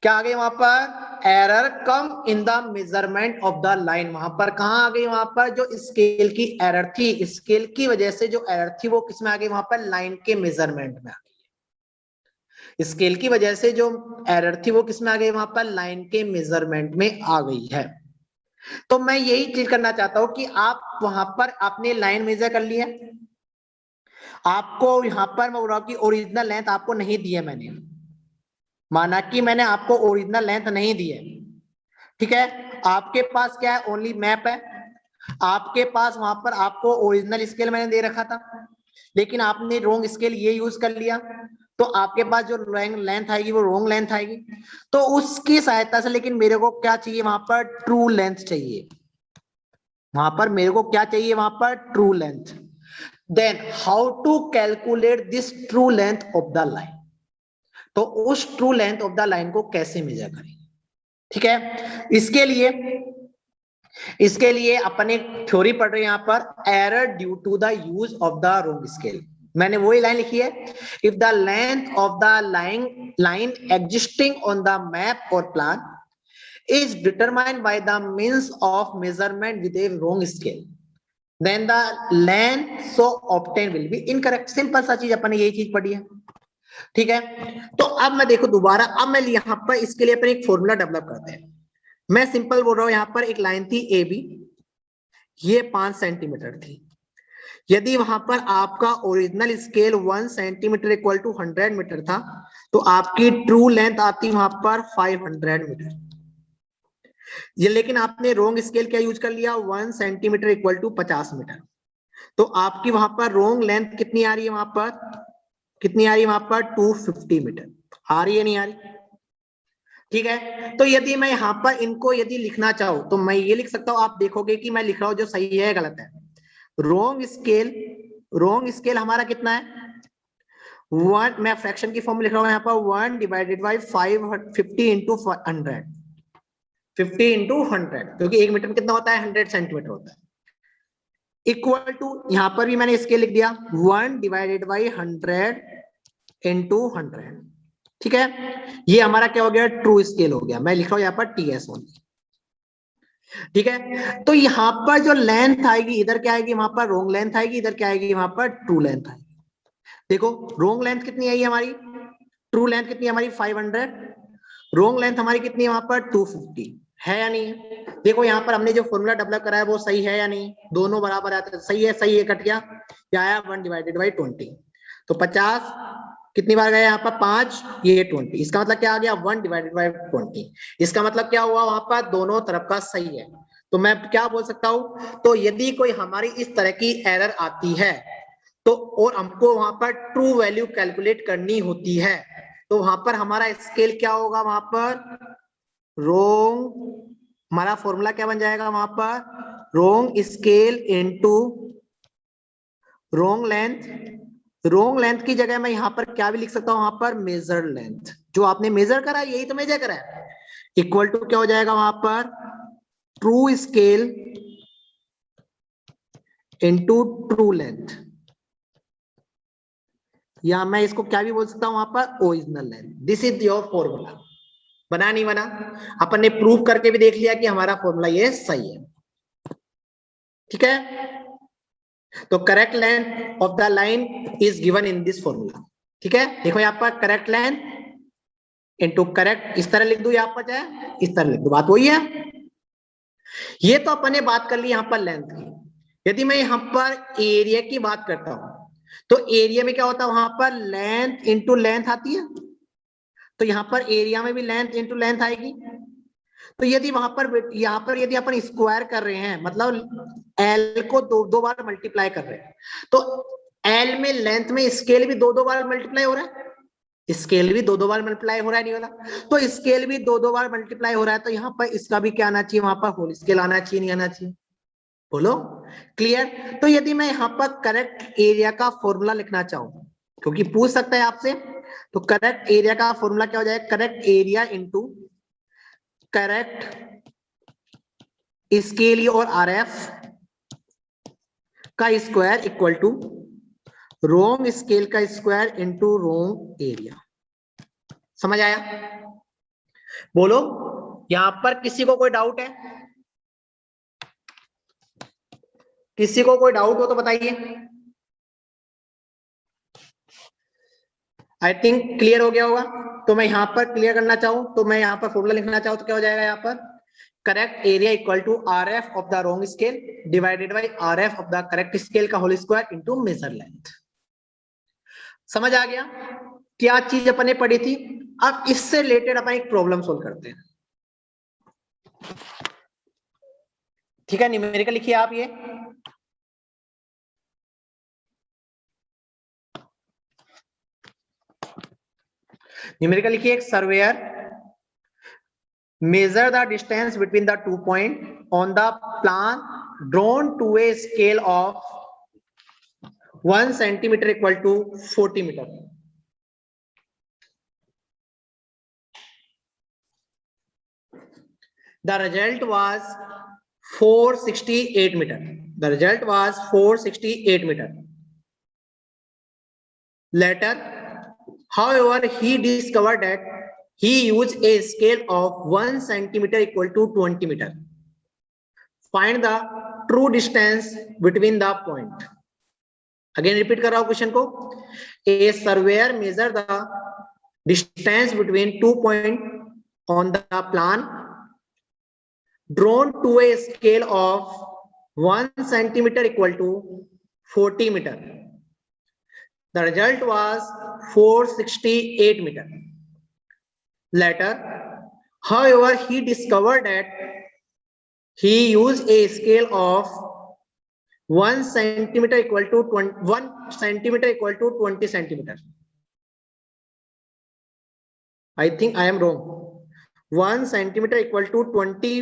क्या आ गई वहां पर, error come in the measurement of the line. वहां पर कहां आ गई, वहां पर जो स्केल की एरर थी, स्केल की वजह से जो एरर थी वो किसमें आ गई, वहां पर लाइन के मेजरमेंट में आ गई। स्केल की वजह से जो एरर थी वो किसमें आ गई, वहां पर लाइन के मेजरमेंट में आ गई है। तो मैं यही चीज करना चाहता हूं कि आप वहां पर आपने लाइन मेजर कर लिया, आपको यहां पर मैं बोल रहा हूं कि ओरिजिनल लेंथ आपको नहीं दी है, मैंने माना कि मैंने आपको ओरिजिनल लेंथ नहीं दी है, ठीक है। आपके पास क्या है, ओनली मैप है, आपके पास वहां पर आपको ओरिजिनल स्केल मैंने दे रखा था, लेकिन आपने रोंग स्केल ये यूज कर लिया, तो आपके पास जो लेंथ आएगी वो रोंग लेंथ आएगी। तो उसकी सहायता से, लेकिन मेरे को क्या चाहिए वहां पर, ट्रू लेंथ चाहिए, वहां पर मेरे को क्या चाहिए, वहां पर true length. Then how to calculate this true length of the line, तो उस true length of the line को कैसे मेजर करेंगे, ठीक है। इसके लिए अपन एक थ्योरी पढ़ रहे हैं यहां पर, error due to the use of the wrong scale. मैंने वही लाइन लिखी है, if the length of the line existing on the map और plan is determined by the means of measurement with a wrong scale, then the length so obtained will be incorrect। Simple सा चीज, अपन ने यही चीज पढ़ी है, ठीक है। तो अब मैं देखो दोबारा, अब मैं यहां पर इसके लिए अपन एक फॉर्मूला डेवलप करते हैं। मैं सिंपल बोल रहा हूं, यहां पर एक लाइन थी ए बी, ये 5 सेंटीमीटर थी। यदि वहां पर आपका original scale 1 centimetre equal to 100 metre था, तो आपकी ट्रू लेंथ आती वहां पर 500 मीटर। ये लेकिन आपने रोंग स्केल क्या यूज कर लिया, 1 सेंटीमीटर इक्वल टू 50 मीटर, तो आपकी वहां पर रोंग लेंथ कितनी आ रही है, वहां पर कितनी आ रही है, वहां पर 250 मीटर आ रही है, नहीं आ रही, ठीक है। तो यदि मैं यहाँ पर इनको यदि लिखना चाहूं तो मैं ये लिख सकता हूं, आप देखोगे कि मैं लिख रहा हूं जो सही है गलत है। रोंग स्केल हमारा कितना है, 1, मैं फ्रैक्शन की फॉर्म लिख रहा हूं यहाँ पर, 1 डिवाइडेड बाई 550 इंटू 100, 50 इंटू 100, क्योंकि 1 मीटर में कितना होता है, 100 सेंटीमीटर होता है, इक्वल टू, यहां पर भी मैंने स्केल लिख दिया 1 डिवाइडेड बाई 100 इंटू 100, ठीक है। ये हमारा क्या हो गया, ट्रू स्केल हो गया। मैं लिख रहा हूं यहाँ पर टीएस ओनली, ठीक है। तो यहां पर जो लेंथ आएगी, इधर क्या आएगी, वहां पर रोंग लेंथ आएगी, इधर क्या आएगी, वहां पर ट्रू लेंथ आएगी। देखो रोंग लेंथ कितनी आई हमारी, ट्रू लेंथ कितनी है हमारी 500, रोंग लेंथ हमारी कितनी है वहां पर 250, है या नहीं है। देखो यहाँ पर हमने जो फॉर्मूला डेवलप करा है वो सही है या नहीं, दोनों बराबर आते हैं, सही है, सही है, कट गया, क्या आया 1 डिवाइडेड बाई 20, तो 50 कितनी बार गया यहाँ पर 5, ये 20, इसका मतलब क्या आ गया 1 डिवाइडेड बाई 20, इसका मतलब क्या हुआ, वहां पर दोनों तरफ का सही है। तो मैं क्या बोल सकता हूं, तो यदि कोई हमारी इस तरह की एरर आती है, तो और हमको वहां पर ट्रू वैल्यू कैलकुलेट करनी होती है, तो वहां पर हमारा स्केल क्या होगा, वहां पर रोंग, हमारा फॉर्मूला क्या बन जाएगा वहां पर, wrong scale into wrong length. Wrong length की जगह मैं यहां पर क्या भी लिख सकता हूं, वहां पर मेजर लेंथ, जो आपने मेजर करा यही तो मेजर करा है, इक्वल टू क्या हो जाएगा वहां पर, true scale into true length, या मैं इसको क्या भी बोल सकता हूं वहां पर, original length. This is your formula. बना नहीं बना, अपन ने प्रूव करके भी देख लिया कि हमारा फॉर्मूला ये सही है, ठीक है। तो correct length of the line is given in this formula, ठीक है। देखो यहाँ पर करेक्ट लेंथ इनटू करेक्ट, इस तरह लिख दू यहाँ पर, चाहे इस तरह लिख दू, बात वही है। ये तो अपन ने बात कर ली यहाँ पर लेंथ की। यदि मैं यहाँ पर एरिया की बात करता हूं, तो एरिया में क्या होता है, वहां पर लेंथ इनटू लेंथ आती है, तो यहाँ पर एरिया में भी लेंथ इनटू लेंथ आएगी। तो यदि वहां पर, यहाँ पर यदि अपन स्क्वायर कर रहे हैं, मतलब एल को दो बार मल्टीप्लाई कर रहे हैं, तो एल में लेंथ में स्केल भी दो बार मल्टीप्लाई हो रहा है, स्केल भी दो बार मल्टीप्लाई हो रहा है, नहीं हो रहा, तो स्केल भी दो बार मल्टीप्लाई हो रहा है, तो यहाँ पर इसका भी क्या आना चाहिए, वहां पर होल स्केल आना चाहिए, नहीं आना चाहिए। बोलो क्लियर। तो यदि मैं यहाँ पर करेक्ट एरिया का फॉर्मूला लिखना चाहूं, क्योंकि पूछ सकता है आपसे, तो करेक्ट एरिया का फॉर्मूला क्या हो जाएगा, correct area into correct scale और आरएफ का square equal to wrong scale का स्क्वायर इंटू रोंग एरिया। समझ आया? बोलो यहां पर किसी को कोई डाउट है? किसी को कोई डाउट हो तो बताइए। आई थिंक क्लियर हो गया होगा। तो मैं यहां पर क्लियर करना चाहूं तो मैं यहां पर फॉर्मूला लिखना चाहूं तो क्या हो जाएगा, यहां पर correct area equal to R F of the wrong scale divided by R F of the correct scale का whole square into measure length. समझ आ गया क्या चीज अपन ने पढ़ी थी? अब इससे रिलेटेड अपन एक प्रॉब्लम सोल्व करते हैं। ठीक है, न्यूमेरिकल लिखिए आप ये। न्यूमेरिकल लिखिए, एक surveyor measure the distance between the 2 points on the plan drawn to a scale of 1 centimeter equal to 40 meter. The result was 468 meter. The result was 468 meter. Later, however, he discovered that he used a scale of 1 centimeter equal to 20 meter. Find the true distance between the point. Again repeat कर रहा हूं question को। A surveyor measure the distance between 2 points on the plan drawn to a scale of 1 centimeter equal to 40 meter. The result was 468 meter. Later, however, he discovered that he used a scale of 1 centimeter equal to 1 centimeter equal to 20 centimeter. I think I am wrong. 1 centimeter equal to 20.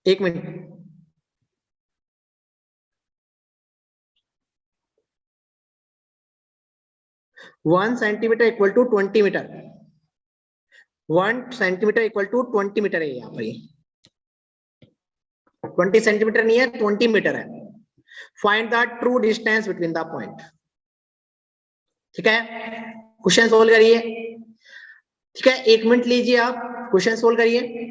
एक minute, 1 centimeter equal to 20 meter. 1 centimeter equal to 20 meter है यहाँ पर। 20 centimetre नहीं है, 20 metre है। Find the true distance between the point. ठीक है, question solve करिए। ठीक है, 1 मिनट लीजिए आप, क्वेश्चन सोल्व करिए।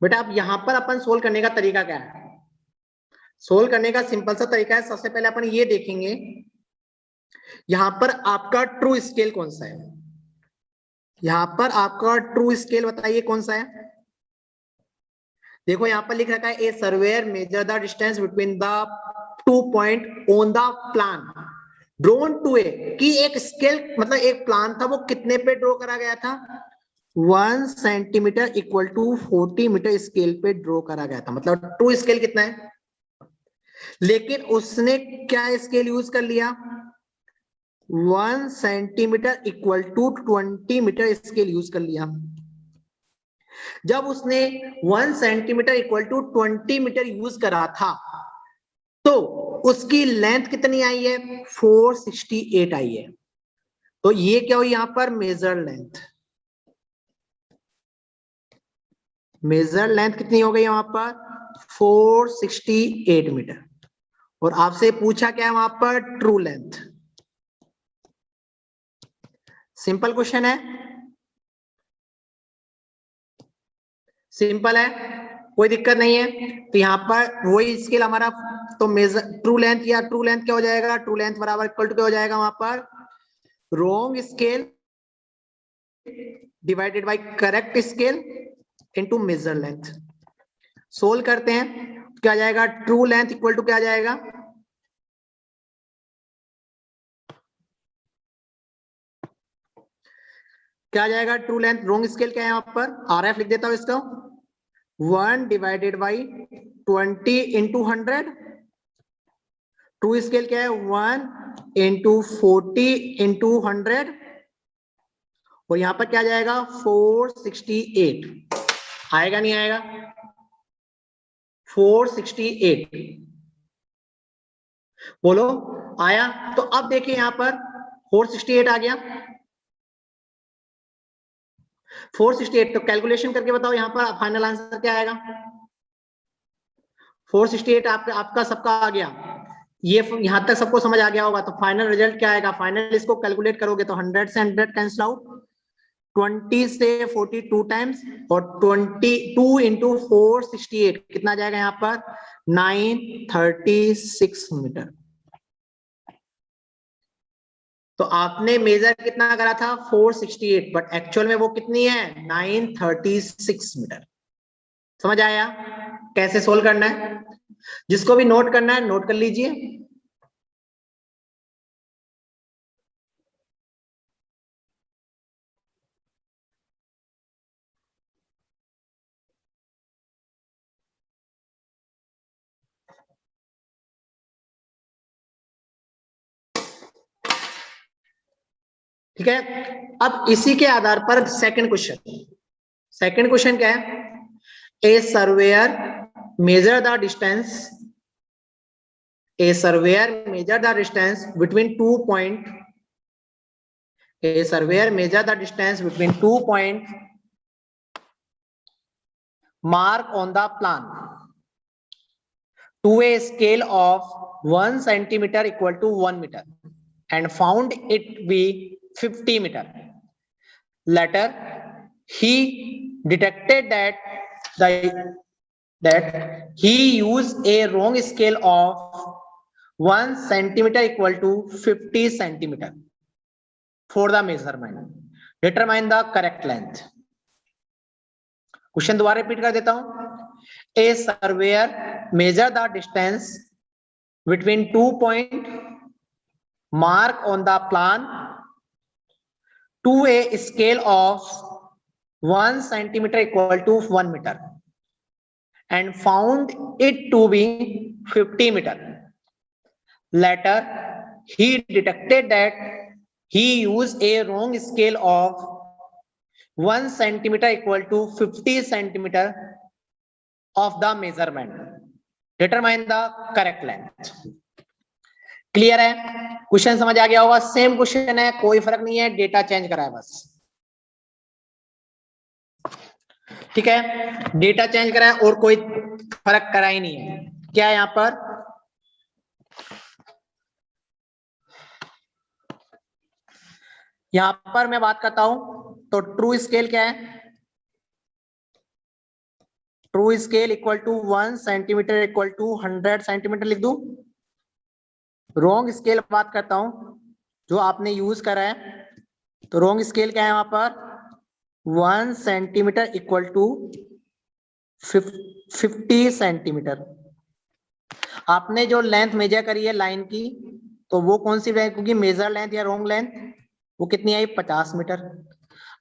बेटा अब यहां पर अपन सोल्व करने का तरीका क्या है? सोल्व करने का सिंपल सा तरीका है, सबसे पहले अपन ये देखेंगे यहां पर आपका ट्रू स्केल कौन सा है। यहां पर आपका ट्रू स्केल बताइए कौन सा है। देखो यहां पर लिख रखा है a surveyor measure the distance between the 2 point on the plan drawn to a, कि एक स्केल मतलब एक प्लान था, वो कितने पे ड्रॉ करा गया था? 1 centimetre equal to 40 metre scale पे ड्रॉ करा गया था। मतलब ट्रू स्केल कितना है? लेकिन उसने क्या स्केल यूज कर लिया? 1 centimetre equal to 20 metre scale use कर लिया। जब उसने 1 centimetre equal to 20 metre use करा था तो उसकी लेंथ कितनी आई है? 468 आई है। तो ये क्या हुई यहां पर? Major length. मेजर लेंथ कितनी हो गई यहां पर? 468 मीटर। और आपसे पूछा क्या है वहां पर? True length. सिंपल क्वेश्चन है, सिंपल है, कोई दिक्कत नहीं है। तो यहाँ पर वही स्केल हमारा, तो मेजर ट्रू लेंथ, या ट्रू लेंथ क्या हो जाएगा? ट्रू लेंथ बराबर इक्वल टू क्या हो जाएगा वहां पर? Wrong scale divided by correct scale into measure length. Solve करते हैं, क्या जाएगा, ट्रू लेंथ इक्वल टू क्या जाएगा, क्या जाएगा ट्रू लेंथ, रोंग स्केल क्या है यहाँ पर, RF लिख देता हूं इसका, 1 divided by 20 into 100, true scale क्या है 1 इंटू 40 इंटू 100, और यहां पर क्या जाएगा 468, आएगा नहीं आएगा, 468, बोलो आया। तो अब देखिए यहां पर 468 आ गया, 468, तो कैलकुलेशन करके बताओ यहां पर फाइनल आंसर क्या आएगा, 468 आपका सबका आ गया, ये यहां तक सबको समझ आ गया होगा, तो फाइनल रिजल्ट क्या आएगा, फाइनल इसको कैलकुलेट करोगे तो 100 से 100 कैंसिल आउट, 20 से 42 टाइम्स, और 22 इंटू 468 कितना जाएगा यहाँ पर 936 मीटर। तो आपने मेजर कितना करा था 468, बट एक्चुअल में वो कितनी है 936 मीटर। समझ आया कैसे सोल्व करना है, जिसको भी नोट करना है नोट कर लीजिए। ठीक है, अब इसी के आधार पर सेकंड क्वेश्चन क्या है, a surveyor measure the distance between 2 point, a surveyor measure the distance between 2 point mark on the plan to a scale of 1 centimeter equal to 1 meter and found it be 50 meter. Later he detected that he used a wrong scale of 1 centimeter equal to 50 centimeter for the measurement. Determine the correct length. Question दोबारा repeat कर देता हूं, a surveyor measure the distance between 2 point mark on the plan to a scale of 1 centimeter equal to 1 meter and found it to be 50 meter. Later he detected that he used a wrong scale of 1 centimeter equal to 50 centimeter of the measurement. Determine the correct length. Clear है, question समझ आ गया होगा, same question है, कोई फर्क नहीं है, डेटा चेंज करा है बस। ठीक है, डेटा चेंज करा है और कोई फर्क करा ही नहीं है। क्या है यहां पर, यहां पर मैं बात करता हूं तो ट्रू स्केल क्या है, true scale equal to 1 centimetre equal to 100 centimetre लिख दूं। रॉन्ग स्केल बात करता हूं जो आपने यूज करा है, तो रॉन्ग स्केल क्या है वहां पर 1 सेंटीमीटर इक्वल टू 50 सेंटीमीटर। आपने जो लेंथ मेजर करी है लाइन की, तो वो कौन सी लेंथ, क्योंकि मेजर लेंथ या रॉन्ग लेंथ वो कितनी आई 50 मीटर।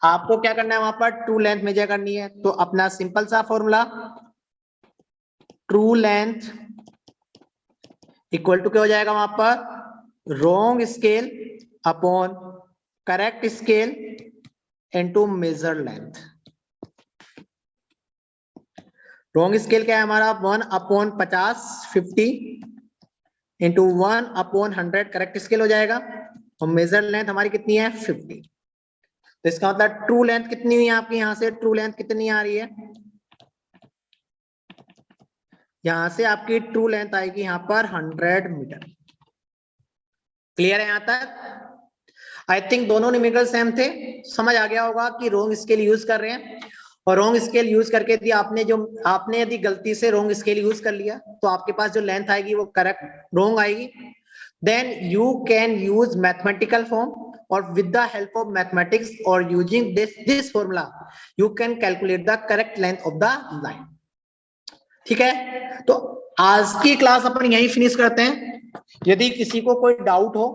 आपको क्या करना है वहां पर ट्रू लेंथ मेजर करनी है, तो अपना सिंपल सा formula true length equal to क्या हो जाएगा वहां पर wrong scale upon correct scale into measure length. Wrong scale क्या है हमारा 1/50 50 इंटू 1/100 करेक्ट स्केल हो जाएगा, और मेजर लेंथ हमारी कितनी है 50। तो इसका मतलब ट्रू लेंथ कितनी हुई आपकी, यहां से ट्रू लेंथ कितनी आ रही है, यहां से आपकी ट्रू लेंथ आएगी यहां पर 100 मीटर। क्लियर है यहां तक, आई थिंक दोनों न्यूमेरिकल सेम थे, समझ आ गया होगा कि रॉन्ग स्केल यूज कर रहे हैं, और रॉन्ग स्केल यूज करके यदि आपने यदि गलती से रॉन्ग स्केल यूज कर लिया तो आपके पास जो लेंथ आएगी वो करेक्ट रॉन्ग आएगी, then you can use mathematical form, और with the help of mathematics और using this formula you can calculate the correct length of the line. ठीक है, तो आज की क्लास अपन यहीं फिनिश करते हैं। यदि किसी को कोई डाउट हो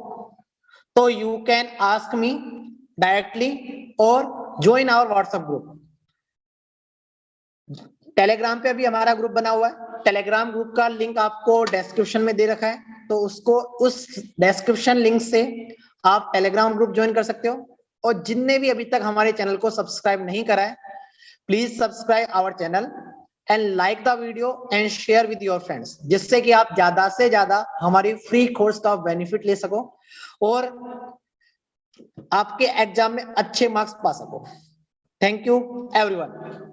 तो you can ask me directly और join our WhatsApp group. Telegram पे अभी हमारा ग्रुप बना हुआ है, टेलीग्राम ग्रुप का लिंक आपको डिस्क्रिप्शन में दे रखा है, तो उसको उस डिस्क्रिप्शन लिंक से आप टेलीग्राम ग्रुप ज्वाइन कर सकते हो। और जिनने भी अभी तक हमारे चैनल को सब्सक्राइब नहीं करा है, please subscribe our channel and like the video and share with your friends, जिससे कि आप ज्यादा से ज्यादा हमारी फ्री कोर्स का बेनिफिट ले सको और आपके एग्जाम में अच्छे मार्क्स पा सको। Thank you everyone.